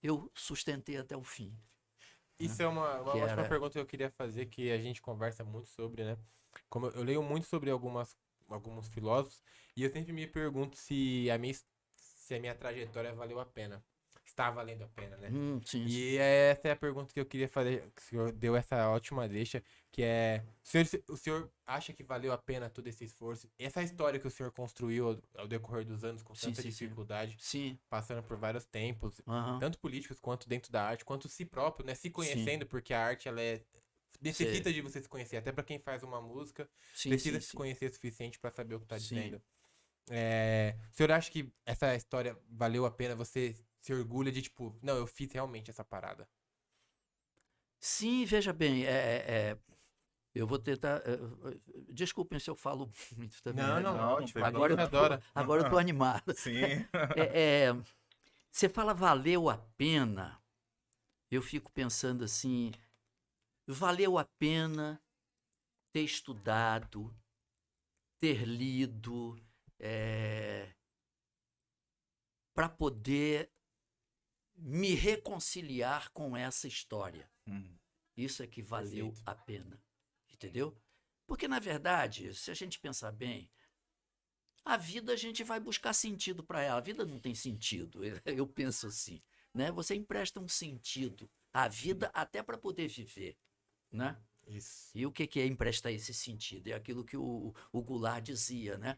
D: eu sustentei até o fim.
B: Isso é uma ótima pergunta que eu queria fazer, que a gente conversa muito sobre, né? Como eu leio muito sobre alguns filósofos, e eu sempre me pergunto se a minha trajetória valeu a pena. Está valendo a pena, né?
D: Sim.
B: E essa é a pergunta que eu queria fazer, que o senhor deu essa ótima deixa, que é, o senhor acha que valeu a pena todo esse esforço? Essa história que o senhor construiu ao decorrer dos anos, com tanta dificuldade, passando por vários tempos, tanto políticos quanto dentro da arte, quanto si próprio, né? Se conhecendo, porque a arte, ela necessita de você se conhecer, até para quem faz uma música, precisa se conhecer o suficiente para saber o que tá dizendo. O senhor acha que essa história valeu a pena? Você se orgulha de, tipo, não, eu fiz realmente essa parada?
D: Sim, veja bem, Eu vou tentar. Desculpem se eu falo muito também.
B: Não,
D: né?
B: não,
A: Não,
B: ótimo.
A: não
B: Agora eu adoro.
D: Agora eu tô animado.
A: Sim.
D: Você fala valeu a pena. Eu fico pensando assim, valeu a pena ter estudado, ter lido, para poder me reconciliar com essa história. Isso é que valeu
B: Perfeito.
D: a pena, entendeu? Porque, na verdade, se a gente pensar bem, a vida a gente vai buscar sentido para ela. A vida não tem sentido, eu penso assim, né? Você empresta um sentido à vida até para poder viver, né?
B: Isso.
D: E o que é emprestar esse sentido? É aquilo que o Goulart dizia, né?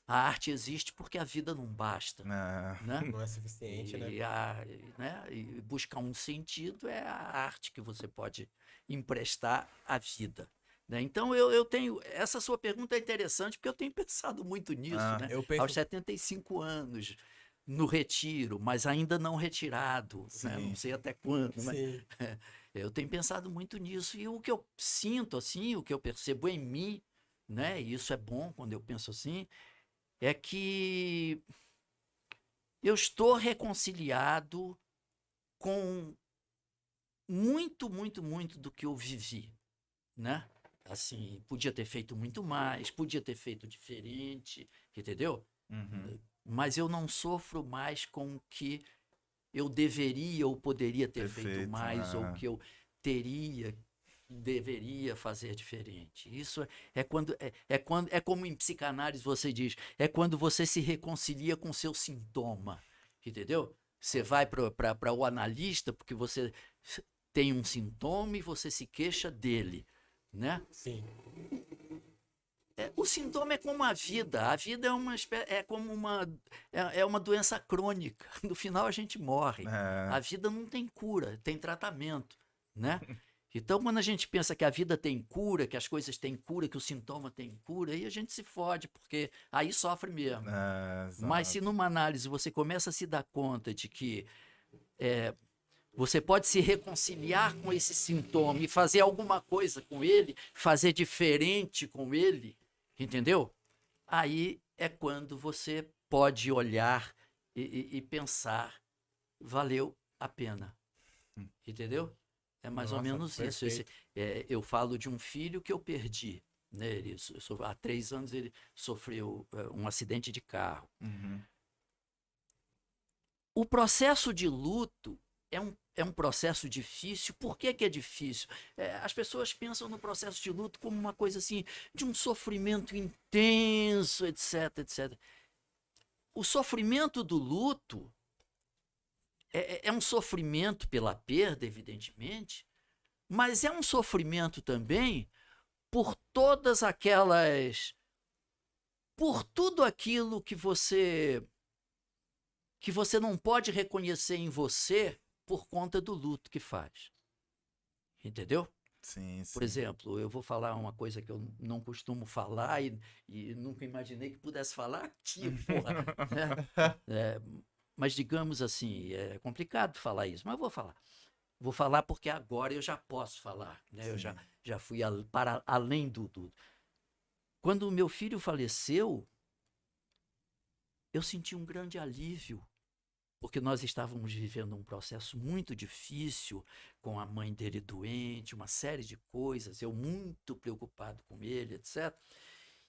D: A arte existe porque a vida não basta, né?
B: Não é suficiente, né?
D: E buscar um sentido é a arte que você pode emprestar à vida. Né? Então, eu tenho... Essa sua pergunta é interessante porque eu tenho pensado muito nisso, né?
B: Eu penso...
D: Aos 75 anos, no retiro, mas ainda não retirado, né? Não sei até quando, mas eu tenho pensado muito nisso. E o que eu sinto, assim, o que eu percebo em mim, né? E isso é bom quando eu penso assim, é que eu estou reconciliado com muito, muito, muito do que eu vivi, né? Assim, podia ter feito muito mais, podia ter feito diferente, entendeu? Mas eu não sofro mais com o que eu deveria ou poderia ter feito mais, ou que eu deveria fazer diferente. Isso é quando é como em psicanálise você diz, é quando você se reconcilia com o seu sintoma, entendeu? Você vai para o analista porque você tem um sintoma e você se queixa dele, né?
B: Sim.
D: O sintoma é como a vida. A vida é como uma doença crônica. No final a gente morre. A vida não tem cura, tem tratamento, né? Então, quando a gente pensa que a vida tem cura, que as coisas têm cura, que o sintoma tem cura, aí a gente se fode, porque aí sofre mesmo. Mas se numa análise você começa a se dar conta de que você pode se reconciliar com esse sintoma e fazer alguma coisa com ele, fazer diferente com ele, entendeu? Aí é quando você pode olhar e pensar, valeu a pena, entendeu? É mais ou menos isso. Eu falo de um filho que eu perdi, né? Há 3 anos ele sofreu um acidente de carro. O processo de luto é um processo difícil. Por que é difícil? As pessoas pensam no processo de luto como uma coisa assim, de um sofrimento intenso, etc, etc. O sofrimento do luto é um sofrimento pela perda, evidentemente, mas é um sofrimento também por todas aquelas... por tudo aquilo que você não pode reconhecer em você por conta do luto que faz. Entendeu?
A: Sim.
D: Por exemplo, eu vou falar uma coisa que eu não costumo falar e nunca imaginei que pudesse falar aqui, porra. Né? Mas digamos assim, é complicado falar isso, mas eu vou falar. Vou falar porque agora eu já posso falar, né? Eu já fui para além do... Quando o meu filho faleceu, eu senti um grande alívio, porque nós estávamos vivendo um processo muito difícil, com a mãe dele doente, uma série de coisas, eu muito preocupado com ele, etc.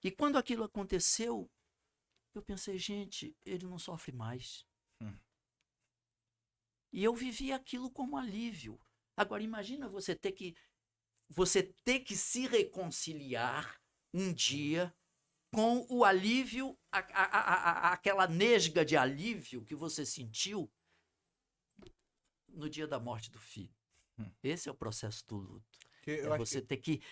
D: E quando aquilo aconteceu, eu pensei, gente, ele não sofre mais. E eu vivi aquilo como alívio. Agora, imagina você ter que se reconciliar um dia com o alívio, aquela nesga de alívio que você sentiu no dia da morte do filho. Esse é o processo do luto. Você ter que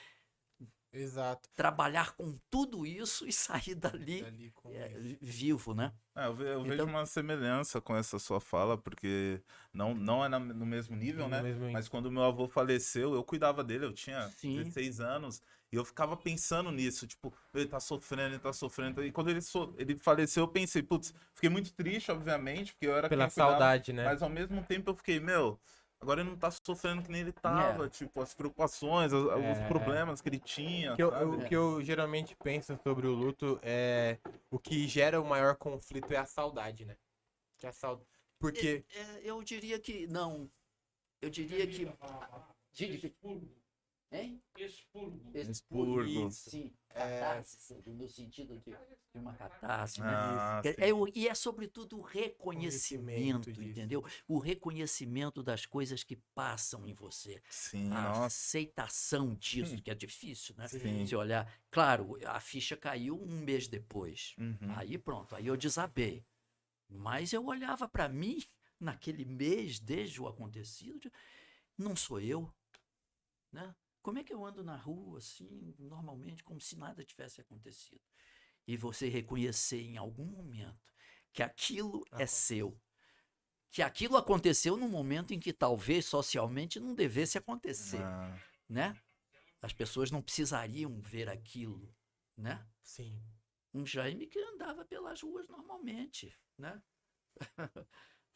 D: trabalhar com tudo isso e sair dali vivo, né?
A: Eu vejo uma semelhança com essa sua fala, porque não é no mesmo nível, né? Mas quando meu avô faleceu, eu cuidava dele, eu tinha 16 anos, e eu ficava pensando nisso, tipo, ele tá sofrendo. E quando ele faleceu, eu pensei, putz, fiquei muito triste, obviamente, porque eu era
B: pela
A: quem cuidava,
B: saudade, né?
A: mas ao mesmo tempo eu fiquei, meu... Agora ele não tá sofrendo que nem ele tava, tipo, as preocupações, os problemas que ele tinha,
B: O que eu geralmente penso sobre o luto é o que gera o maior conflito é a saudade, né? Que a saudade. Porque.
D: Eu diria que não. Eu diria que. Hein?
A: Expurgo.
D: Sim, catarse, no sentido de uma catarse, né?
A: Ah,
D: E é sobretudo o reconhecimento,
B: disso.
D: entendeu? O reconhecimento das coisas que passam em você.
A: sim,
D: A
A: nossa.
D: aceitação disso, que é difícil, né?
A: Sim.
D: Se olhar. Claro, a ficha caiu um mês depois.
A: Uhum.
D: Aí pronto, aí eu desabei. Mas eu olhava para mim naquele mês, desde o acontecido, não sou eu, né? Como é que eu ando na rua assim, normalmente, como se nada tivesse acontecido? E você reconhecer em algum momento que aquilo é seu, que aquilo aconteceu num momento em que talvez socialmente não devesse acontecer, né? As pessoas não precisariam ver aquilo, né?
B: Sim.
D: Um Jaime que andava pelas ruas normalmente, né?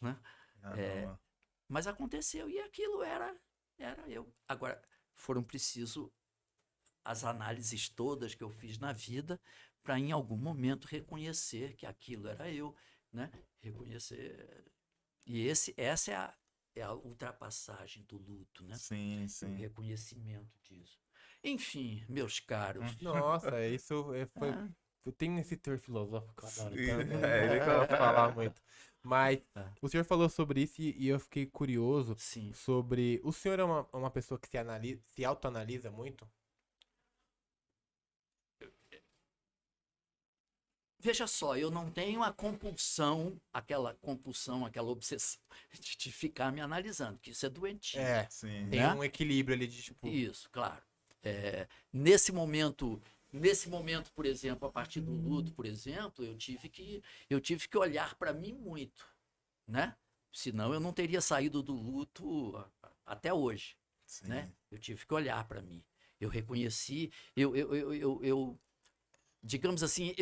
D: Né? Mas aconteceu e aquilo era eu. Agora, foram preciso as análises todas que eu fiz na vida para em algum momento reconhecer que aquilo era eu, né? Reconhecer. E essa é a ultrapassagem do luto, né?
A: Sim,
D: O
A: sim.
D: reconhecimento disso. Enfim, meus caros.
B: Nossa, isso foi. Tem esse teor filosófico, eu adoro.
A: Sim,
B: Tanto,
A: ele
B: não posso falar muito. Mas o senhor falou sobre isso e eu fiquei curioso
D: Sim.
B: sobre. O senhor é uma pessoa que se autoanalisa muito?
D: Veja só, eu não tenho a compulsão, aquela obsessão de ficar me analisando, que isso é doentio.
A: Sim.
B: Tem
D: Né?
B: um equilíbrio ali de tipo.
D: Isso, claro. Nesse momento, por exemplo, a partir do luto, por exemplo, eu tive que olhar para mim muito, né? Senão eu não teria saído do luto até hoje,
A: Sim.
D: né? Eu tive que olhar para mim. Eu reconheci, digamos assim,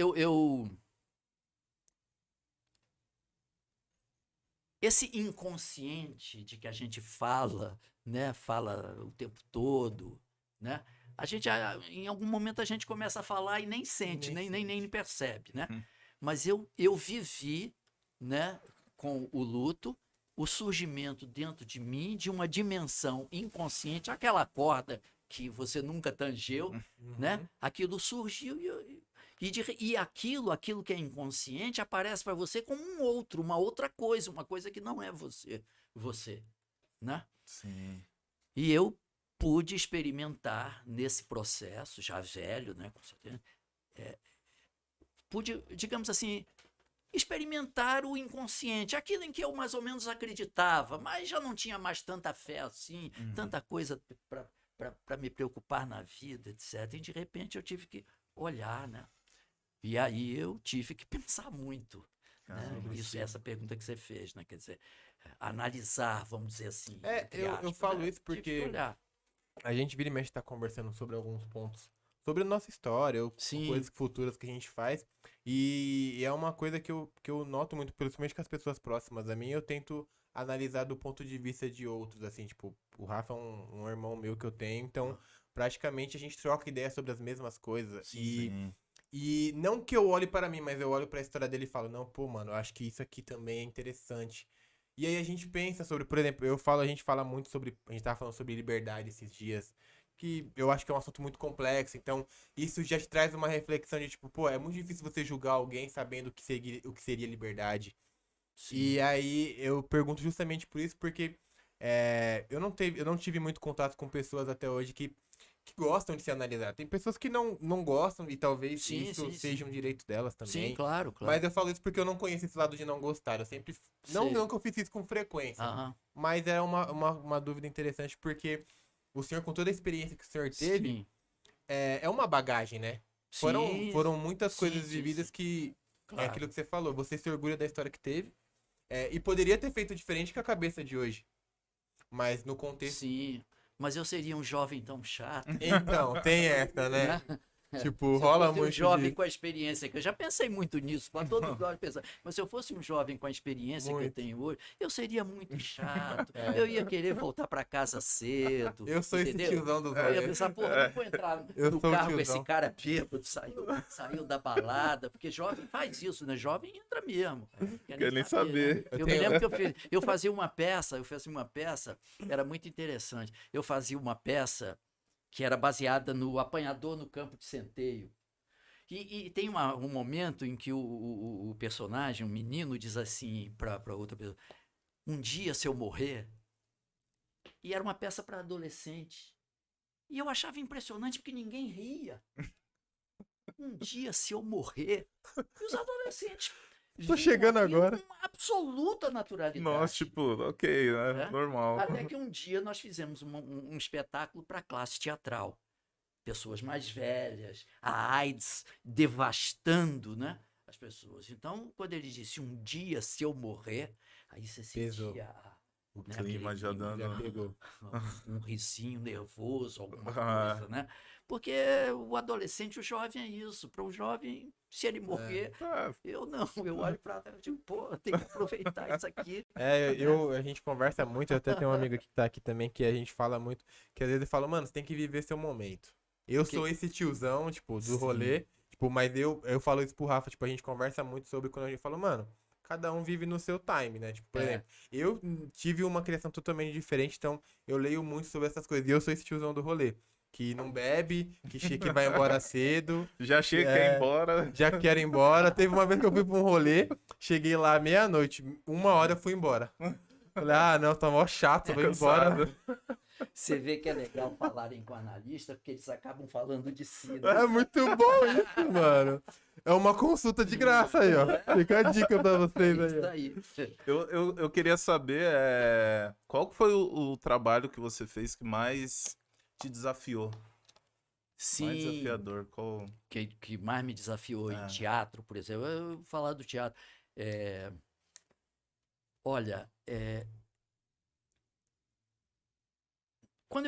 D: esse inconsciente de que a gente fala, né? Fala o tempo todo, né? A gente, em algum momento, a gente começa a falar e nem sente, nem percebe, né? Mas eu vivi, né, com o luto, o surgimento dentro de mim de uma dimensão inconsciente, aquela corda que você nunca tangeu, né? Aquilo surgiu e aquilo que é inconsciente aparece para você como uma outra coisa, uma coisa que não é você, né?
A: Sim.
D: E eu pude experimentar nesse processo, já velho, né, com certeza, pude, digamos assim, experimentar o inconsciente, aquilo em que eu mais ou menos acreditava, mas já não tinha mais tanta fé assim, tanta coisa para me preocupar na vida, etc. E de repente eu tive que olhar, né? E aí eu tive que pensar muito. Né? Essa pergunta que você fez, né? Quer dizer, analisar, vamos dizer assim.
B: Eu falo isso porque
D: tive que olhar.
B: a gente vira e mexe tá conversando sobre alguns pontos, sobre a nossa história, ou coisas futuras que a gente faz. E é uma coisa que eu noto muito, principalmente com as pessoas próximas a mim, eu tento analisar do ponto de vista de outros, assim, tipo, o Rafa é um irmão meu que eu tenho, então praticamente a gente troca ideia sobre as mesmas coisas.
A: Sim.
B: E não que eu olhe para mim, mas eu olho pra história dele e falo, não, pô, mano, eu acho que isso aqui também é interessante. E aí a gente pensa sobre, por exemplo, a gente fala muito sobre, a gente tava falando sobre liberdade esses dias, que eu acho que é um assunto muito complexo, então isso já te traz uma reflexão de tipo, pô, é muito difícil você julgar alguém sabendo o que seria liberdade.
D: Sim.
B: E aí eu pergunto justamente por isso, porque eu não tive muito contato com pessoas até hoje que gostam de se analisar. Tem pessoas que não gostam e talvez isso seja um direito delas também.
D: Sim, claro.
B: Mas eu falo isso porque eu não conheço esse lado de não gostar. Eu sempre... Não que eu fiz isso com frequência. Mas é uma dúvida interessante porque o senhor, com toda a experiência que o senhor teve, é uma bagagem, né? Foram muitas coisas vividas que... Claro. É aquilo que você falou. Você se orgulha da história que teve. E poderia ter feito diferente com a cabeça de hoje. Mas no contexto...
D: Sim. Mas eu seria um jovem tão chato.
B: Então, tem essa, né? Tipo,
D: Se
B: rola
D: eu fosse um
B: muito
D: jovem
B: de...
D: com a experiência, que eu já pensei muito nisso, para todo mundo pensar, mas se eu fosse um jovem com a experiência que eu
B: Muito.
D: tenho hoje, eu seria muito chato, eu ia querer voltar para casa cedo,
B: Eu sou esse
D: entendeu?
B: tiozão dos
D: Eu ia
B: rolês.
D: pensar, porra, não vou entrar
B: Eu
D: no
B: sou o
D: carro com esse
B: tiozão.
D: cara bêbado, saiu da balada, porque jovem faz isso, né? Jovem entra mesmo.
A: Quer nem saber.
D: Né?
B: Eu
D: Eu
B: tenho-
D: me lembro que eu fazia uma peça, era muito interessante. Eu fazia uma peça que era baseada no apanhador no campo de centeio. E tem um momento em que o personagem, um menino, diz assim para outra pessoa: um dia, se eu morrer. E era uma peça para adolescente. E eu achava impressionante porque ninguém ria. Um dia, se eu morrer. E os adolescentes.
B: Tô
D: viam
B: chegando
D: aquilo
B: agora.
D: com uma absoluta naturalidade.
A: Nossa, tipo, ok, né?
D: É?
A: Normal.
D: Até que um dia nós fizemos um espetáculo para classe teatral. Pessoas mais velhas, a AIDS devastando, né, as pessoas. Então, quando ele disse um dia se eu morrer, aí você
B: Pesou.
D: sentia
A: O
D: né,
A: clima já
D: clima,
A: dando.
B: Já pegou.
D: um risinho nervoso, alguma
A: Ah.
D: coisa, né? Porque o adolescente, o jovem é isso. Para o jovem, se ele morrer,
A: Ah,
D: eu não. Eu olho para trás e digo, pô, tem que aproveitar isso aqui.
B: A gente conversa muito, eu até tenho uma amiga que tá aqui também, que a gente fala muito, que às vezes eu falo, mano, você tem que viver seu momento. Eu sou esse tiozão, tipo, do
D: Sim.
B: rolê, tipo, mas eu falo isso pro Rafa, tipo, a gente conversa muito sobre quando a gente fala, mano, cada um vive no seu time, né? Tipo, por exemplo, eu tive uma criação totalmente diferente, então eu leio muito sobre essas coisas, e eu sou esse tiozão do rolê. Que não bebe, que vai embora cedo,
A: já chega, quer ir embora.
B: já quero ir embora. Teve uma vez que eu fui pra um rolê, cheguei lá meia-noite, 1 hora eu fui embora. Falei, ah, não, tá mó chato, vou embora.
D: Você vê que é legal falarem com analista, porque eles acabam falando de si. Né?
B: É muito bom isso, mano. É uma consulta de graça aí, ó. Fica a dica pra vocês
D: Isso
B: aí.
D: daí.
A: Eu queria saber qual que foi o trabalho que você fez que mais te desafiou? Mais
D: Sim,
A: desafiador? Qual...
D: que mais me desafiou em
A: É.
D: teatro, por exemplo. Eu vou falar do teatro. Olha, quando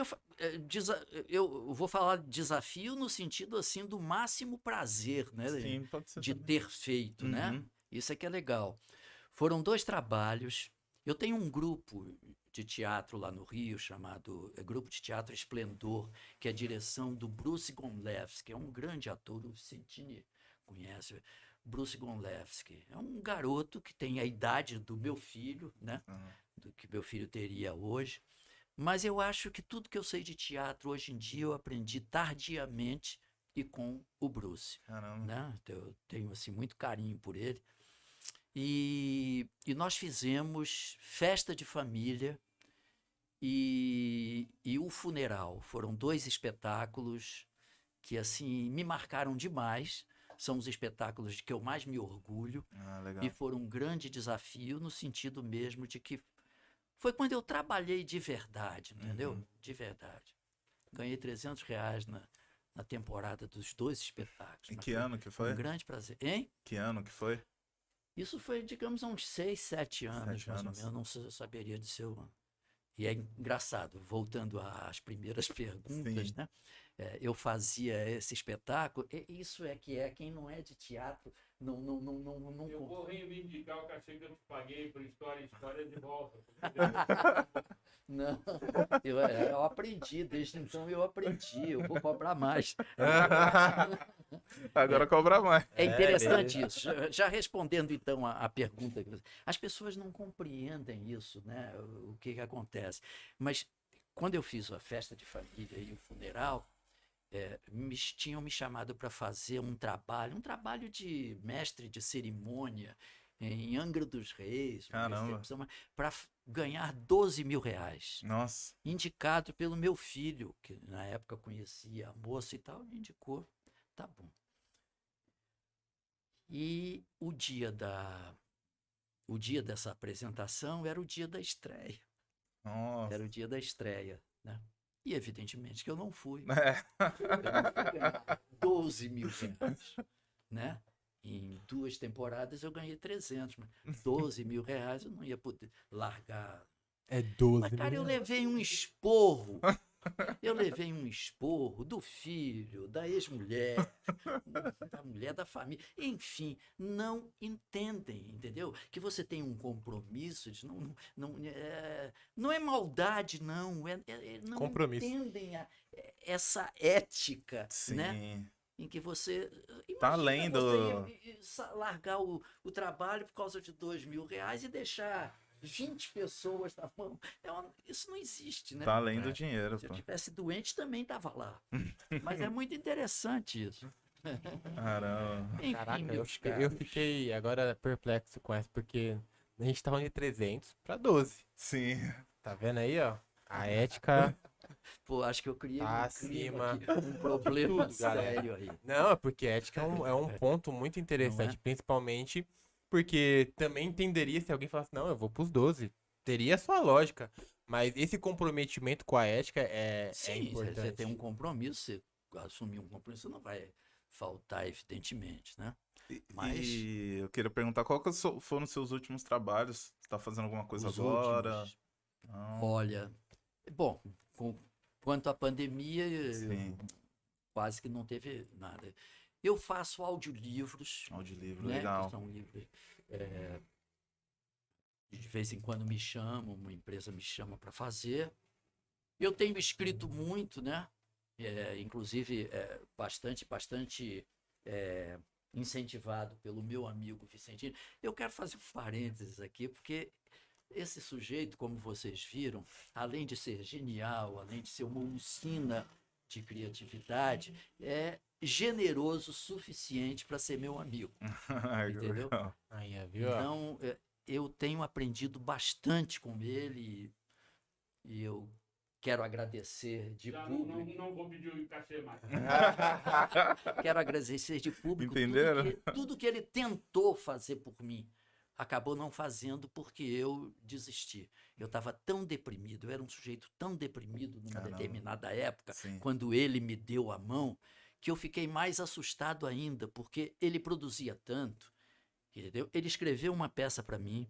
D: eu vou falar de desafio no sentido assim do máximo prazer, né?
A: Sim, pode ser
D: De
A: também.
D: ter feito, né?
A: Uhum.
D: Isso é que é legal. Foram 2 trabalhos. Eu tenho um grupo de teatro lá no Rio chamado Grupo de Teatro Esplendor, que é a direção do Bruce Gonlewski, que é um grande ator, o Vicentini conhece. Bruce Gonlewski é um garoto que tem a idade do meu filho, né? Do que meu filho teria hoje. Mas eu acho que tudo que eu sei de teatro hoje em dia eu aprendi tardiamente e com o Bruce.
A: Caramba.
D: Né? Então, eu tenho assim, muito carinho por ele. E nós fizemos Festa de Família e o Funeral. Foram 2 espetáculos que assim me marcaram demais. São os espetáculos de que eu mais me orgulho.
A: Legal.
D: E foram um grande desafio no sentido mesmo de que foi quando eu trabalhei de verdade, entendeu?
A: Uhum.
D: De verdade. Ganhei R$300 na temporada dos 2 espetáculos.
A: Em
D: mas
A: que ano que foi?
D: Um grande prazer. Hein?
A: Que ano que foi?
D: Isso foi, digamos, há uns 6, 7 anos,
A: 7
D: mais ou
A: anos.
D: menos. Eu não saberia dizer. E é engraçado, voltando às primeiras perguntas,
A: Sim.
D: né? Eu fazia esse espetáculo. Isso é quem não é de teatro não
C: Eu vou reivindicar o cachê que eu te paguei por história de volta.
D: Não, eu aprendi, desde então eu aprendi, eu vou cobrar mais.
A: Agora cobra mais.
D: É interessante isso. Já respondendo então a pergunta, as pessoas não compreendem isso, né? O que acontece. Mas quando eu fiz a festa de família e o funeral, tinham me chamado para fazer um trabalho de mestre de cerimônia em Angra dos Reis,
A: Caramba.
D: para ganhar R$12 mil.
A: Nossa.
D: Indicado pelo meu filho, que na época conhecia a moça e tal, me indicou. Tá bom. E o dia dessa apresentação era o dia da estreia.
A: Nossa.
D: Era o dia da estreia, né? E evidentemente que eu não fui.
A: É.
D: Eu não fui ganhar R$12 mil, né? Em 2 temporadas eu ganhei 300, mas R$12 mil eu não ia poder largar.
B: É 12
D: Mas, cara, eu
B: mil.
D: levei um esporro Eu levei um esporro do filho, da ex-mulher, da mulher da família. Enfim, não entendem, entendeu? Que você tem um compromisso de não é maldade, não. Não
B: Compromisso.
D: entendem essa ética,
A: Sim.
D: né? Em que você.
A: Tá
D: Imagina
A: além do-
D: você largar o trabalho por causa de R$ 2.000 e deixar 20 pessoas na mão. Isso não existe, né?
A: Tá além do dinheiro,
D: Se eu
A: pô.
D: tivesse doente, também estava lá. Mas é muito interessante isso.
A: Caramba.
D: Enfim,
B: Caraca, eu
D: meus
B: fiquei,
D: caros.
B: eu fiquei agora perplexo com essa, porque a gente tá falando de 300 pra 12.
A: Sim.
B: Tá vendo aí, ó? A ética...
D: Pô, acho que eu criei
B: Tá
D: um clima
B: acima.
D: aqui, um problema
B: Tudo, galera.
D: sério aí.
B: Não, é porque ética é um ponto muito interessante,
D: Não é?
B: principalmente porque também entenderia se alguém falasse, não, eu vou pros 12. Teria sua lógica. Mas esse comprometimento com a ética é
D: Sim,
B: importante.
D: você tem um compromisso, você assumir um compromisso, não vai faltar, evidentemente, né? Mas
A: E eu queria perguntar qual que foram os seus últimos trabalhos? Você tá fazendo alguma coisa
D: os
A: agora?
D: últimos,
A: Não.
D: olha, bom, quanto à pandemia,
A: Sim.
D: quase que não teve nada. Eu faço audiolivros,
A: Audiolivro,
D: né?
A: legal.
D: Que são livros. De vez em quando me chamam, uma empresa me chama para fazer. Eu tenho escrito muito, né? Inclusive, bastante incentivado pelo meu amigo Vicentino. Eu quero fazer um parênteses aqui, porque esse sujeito, como vocês viram, além de ser genial, além de ser uma usina de criatividade, é generoso o suficiente para ser meu amigo. Entendeu?
A: Legal.
B: Aí, ó, viu?
D: Então, eu tenho aprendido bastante com ele e eu quero agradecer de
C: Já
D: público.
C: não vou pedir o cachê mais.
D: Quero agradecer de público
A: Entenderam?
D: tudo que ele tentou fazer por mim. Acabou não fazendo porque eu desisti. Eu estava tão deprimido, eu era um sujeito tão deprimido numa
A: Caramba.
D: determinada época,
A: Sim.
D: quando ele me deu a mão, que eu fiquei mais assustado ainda, porque ele produzia tanto, entendeu? Ele escreveu uma peça para mim,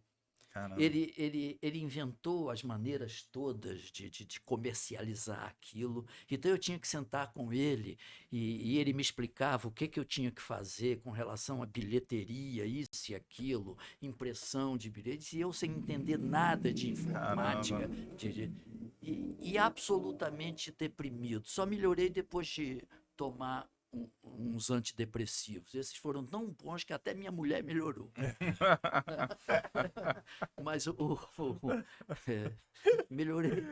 A: Caramba.
D: ele inventou as maneiras todas de comercializar aquilo. Então eu tinha que sentar com ele e ele me explicava o que eu tinha que fazer com relação à bilheteria, isso e aquilo, impressão de bilhetes, e eu sem entender nada de informática. E absolutamente deprimido. Só melhorei depois de tomar uns antidepressivos. Esses foram tão bons que até minha mulher melhorou. Mas melhorei.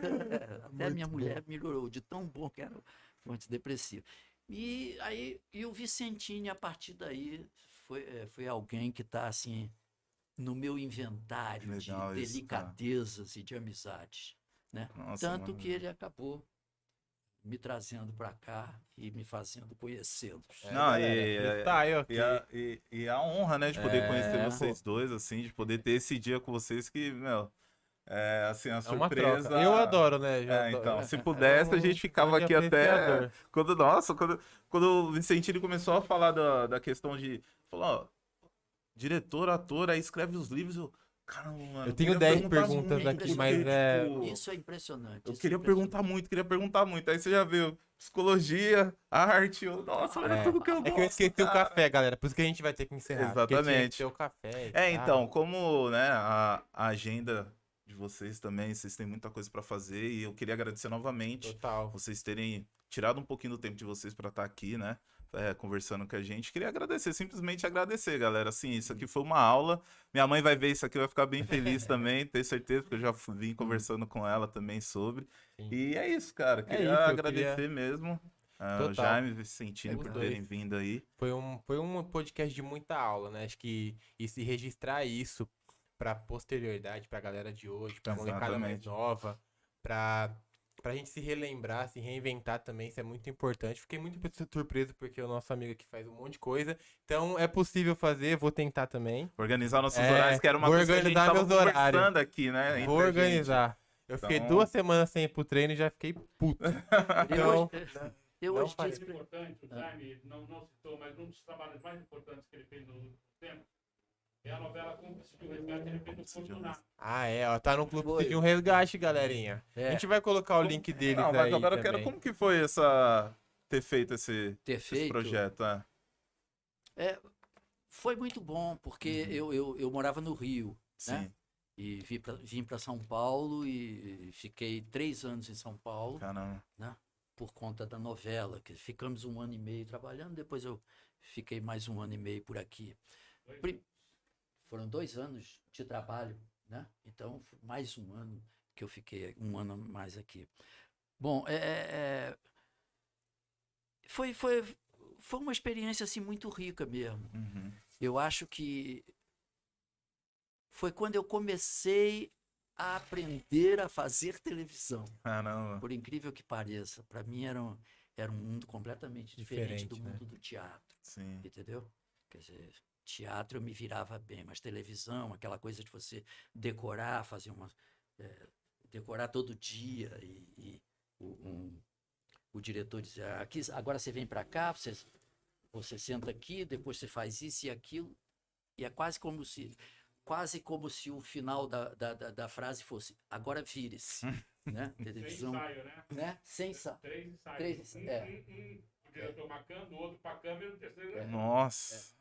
D: Até a minha mulher melhorou, de tão bom que era o antidepressivo. E o Vicentini, a partir daí, foi alguém que está assim, no meu inventário
A: Legal
D: de
A: isso,
D: delicadezas e de amizades. Né?
A: Nossa,
D: Tanto
A: mano.
D: que ele acabou me trazendo para cá e me fazendo conhecê-los.
A: Não,
B: freestyle aqui.
A: e a honra, né, de poder conhecer
D: pô.
A: vocês dois, assim, de poder ter esse dia com vocês que, meu, assim, a
B: É uma
A: surpresa...
B: troca. Eu adoro, né?
A: Então, se pudesse, a gente ficava aqui até... Quando o Vicentino começou a falar da questão de... Falou, ó, diretor, ator, aí escreve os livros, caramba, mano,
B: Eu tenho
A: queria
B: 10
A: perguntar
B: perguntas
A: muito,
B: aqui,
A: porque,
B: mas
A: tipo,
D: Isso é impressionante.
A: eu
D: isso é
A: queria
D: impressionante.
A: perguntar muito. Aí você já viu psicologia, arte, nossa, olha tudo que eu
B: É
A: gosto.
B: que eu esqueci o
A: cara.
B: café, galera. Por isso que a gente vai ter que encerrar. porque tinha que
A: Exatamente.
B: ter o café.
A: Então, como, né, a agenda de vocês também, vocês têm muita coisa pra fazer e eu queria agradecer novamente
B: Total.
A: vocês terem tirado um pouquinho do tempo de vocês pra estar aqui, né, conversando com a gente. Queria agradecer, simplesmente agradecer, galera. Assim, isso aqui foi uma aula. Minha mãe vai ver isso aqui, vai ficar bem feliz também, tenho certeza, porque eu já vim conversando com ela também sobre.
B: Sim.
A: E é isso, cara. Queria
B: isso, eu
A: agradecer mesmo. O
B: Total.
A: Jaime e o Vicentino
B: Os
A: por
B: dois.
A: terem vindo aí.
B: Foi um podcast de muita aula, né? Acho que e se registrar isso pra posterioridade, pra galera de hoje, pra molecada mais
A: Exatamente.
B: nova, pra gente se relembrar, se reinventar também, isso é muito importante. Fiquei muito surpreso porque o nosso amigo aqui faz um monte de coisa. Então é possível fazer, vou tentar também.
A: Organizar nossos
B: É,
A: horários, que era uma
B: vou
A: coisa que a gente
B: organizar
A: tava
B: meus horários.
A: conversando aqui, né? entre
B: Vou
A: a
B: organizar. Eu fiquei
A: Então-
B: 2 semanas sem ir pro treino e já fiquei puto. Então,
D: Eu
B: não
D: hoje
B: faz.
D: disse
C: Mais importante, o Jaime não citou, mas um dos trabalhos mais importantes que ele fez no tempo é a novela Com Decidiu resgate, ele fez o Porto lá.
B: Ah, é, ó. Tá no clube
D: Foi.
B: de um resgate, galerinha.
D: É.
B: A gente vai colocar o link deles
A: Não, mas
B: aí
A: agora eu
B: também.
A: quero como que foi ter feito esse projeto.
D: Foi muito bom, porque eu morava no Rio, né?
A: Sim,
D: E vim para São Paulo e fiquei 3 anos em São Paulo,
A: caramba.
D: né? Por conta da novela, que ficamos 1 ano e meio trabalhando, depois eu fiquei mais 1 ano e meio por aqui. Foram 2 anos de trabalho, né? Então, mais 1 ano que eu fiquei, 1 ano a mais aqui. Bom, foi uma experiência assim muito rica mesmo.
A: Uhum.
D: Eu acho que foi quando eu comecei a aprender a fazer televisão.
A: Caramba.
D: Por incrível que pareça, para mim era um mundo completamente diferente do
B: Diferente,
D: mundo do teatro,
A: Sim.
D: entendeu? Quer dizer, teatro eu me virava bem, mas televisão, aquela coisa de você decorar, decorar todo dia e o diretor dizer, aqui, agora você vem para cá, você senta aqui, depois você faz isso e aquilo, e é quase como se o final da frase fosse, agora vire-se, né? Televisão,
C: Sem ensaio,
D: né? Sem ensaio.
C: 3 ensaios.
D: Três,
C: O diretor marcando, o outro pra câmera e o terceiro...
A: Nossa.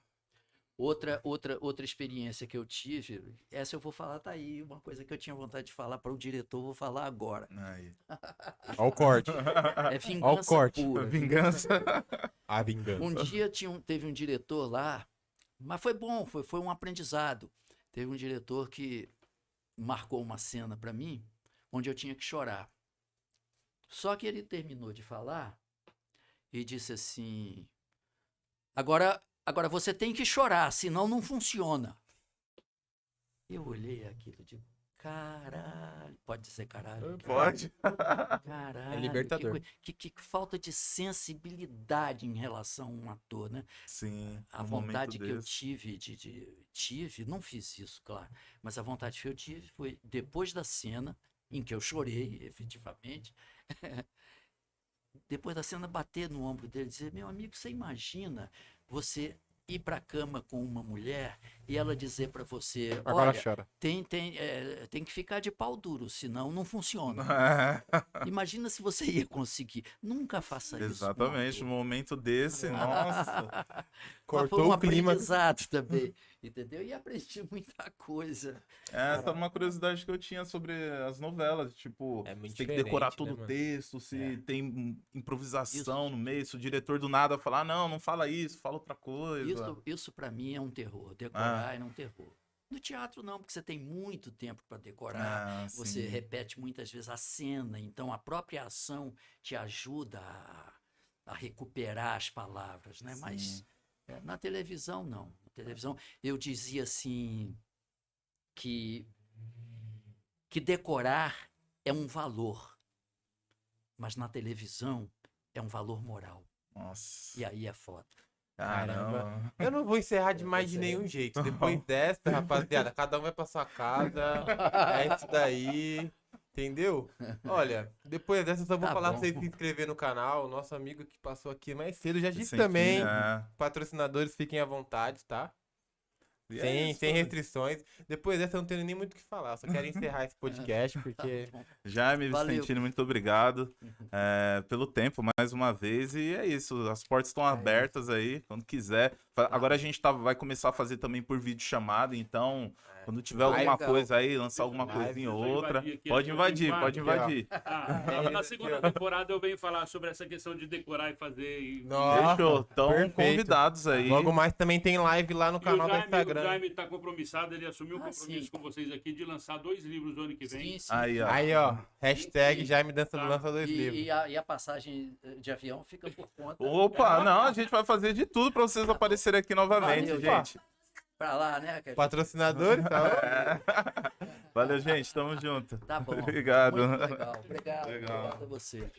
D: Outra experiência que eu tive, essa eu vou falar, tá aí, uma coisa que eu tinha vontade de falar para o diretor, vou falar agora.
A: Aí.
B: Ó o corte.
D: É vingança
B: corte.
D: pura.
A: Vingança.
B: A vingança.
D: Um dia teve um diretor lá, mas foi bom, foi um aprendizado. Teve um diretor que marcou uma cena para mim, onde eu tinha que chorar. Só que ele terminou de falar e disse assim, agora você tem que chorar, senão não funciona. Eu olhei aquilo e digo, caralho, pode dizer caralho?
A: Pode.
D: Caralho,
B: É libertador.
D: que falta de sensibilidade em relação a um ator, né?
A: Sim.
D: A
A: um
D: vontade
A: momento
D: que eu
A: desse.
D: tive, não fiz isso, claro, mas a vontade que eu tive foi depois da cena, em que eu chorei, efetivamente, depois da cena bater no ombro dele e dizer, meu amigo, você imagina você ir para a cama com uma mulher e ela dizer para você,
B: Agora
D: olha,
B: chora.
D: tem que ficar de pau duro, senão não funciona. Imagina se você ia conseguir. Nunca faça isso.
A: Exatamente, um momento desse, nossa.
B: Cortou
D: foi um
B: o clima.
D: aprendizado também, entendeu? E aprendi muita coisa.
A: Essa é uma curiosidade que eu tinha sobre as novelas. Tipo,
B: É muito
A: você tem que decorar
B: diferente,
A: todo
B: né,
A: o
B: mano?
A: texto, se
B: É.
A: tem improvisação no meio, se o diretor do nada falar, não fala isso, fala outra coisa.
D: Isso para mim é um terror. Decorar é um terror. No teatro não, porque você tem muito tempo para decorar. Você
A: sim.
D: repete muitas vezes a cena, então a própria ação te ajuda a recuperar as palavras, né?
A: Sim.
D: Mas na televisão não. Na televisão eu dizia assim que decorar é um valor, mas na televisão é um valor moral.
A: Nossa.
D: E aí é foda.
A: Caramba.
B: Eu não vou encerrar de mais de nenhum jeito. Depois dessa, rapaziada, cada um vai pra sua casa. É isso daí. Entendeu? Olha, depois dessa eu só vou
D: Tá
B: falar
D: bom.
B: pra vocês se inscrever no canal. Nosso amigo que passou aqui mais cedo já disse
A: Sem
B: também.
A: fim, é.
B: Patrocinadores, fiquem à vontade, tá?
A: E é
B: Sem
A: isso,
B: restrições. Depois dessa eu não tenho nem muito o que falar. Eu só quero encerrar esse podcast porque...
A: Jaime
D: Valeu.
A: Vicentini, muito obrigado pelo tempo mais uma vez. E é isso, as portas estão abertas aí, quando quiser. Agora a gente vai começar a fazer também por vídeo chamada, então quando tiver alguma
D: legal.
A: coisa aí, lançar alguma
B: Live,
A: coisinha ou
C: deixa eu
A: outra,
C: invadir aqui,
A: pode
C: eu
A: invadir,
C: invado
A: pode
B: aqui, ó.
A: invadir.
C: Na segunda temporada eu venho falar sobre essa questão de decorar e fazer.
B: Nossa,
A: Fechou, estão
B: perfeito.
A: convidados aí.
B: Logo mais também tem live lá no canal do
C: O
B: Instagram.
C: Jaime tá compromissado, ele assumiu um compromisso
D: sim.
C: com vocês aqui de lançar 2 livros no ano que vem.
D: Sim, sim.
A: Aí, ó.
B: Aí, ó. Hashtag Jaime Dança
C: Tá.
B: lança 2 livros.
D: E a passagem de avião fica por conta.
A: Opa, não, a gente vai fazer de tudo pra vocês aparecerem aqui novamente,
D: Valeu,
A: gente.
D: Pra lá, né? Que a gente-
B: Patrocinadores, tá?
A: Valeu, gente, tamo junto.
D: Tá bom.
A: Obrigado.
D: Muito legal. Obrigado.
A: Legal.
D: Obrigado a você.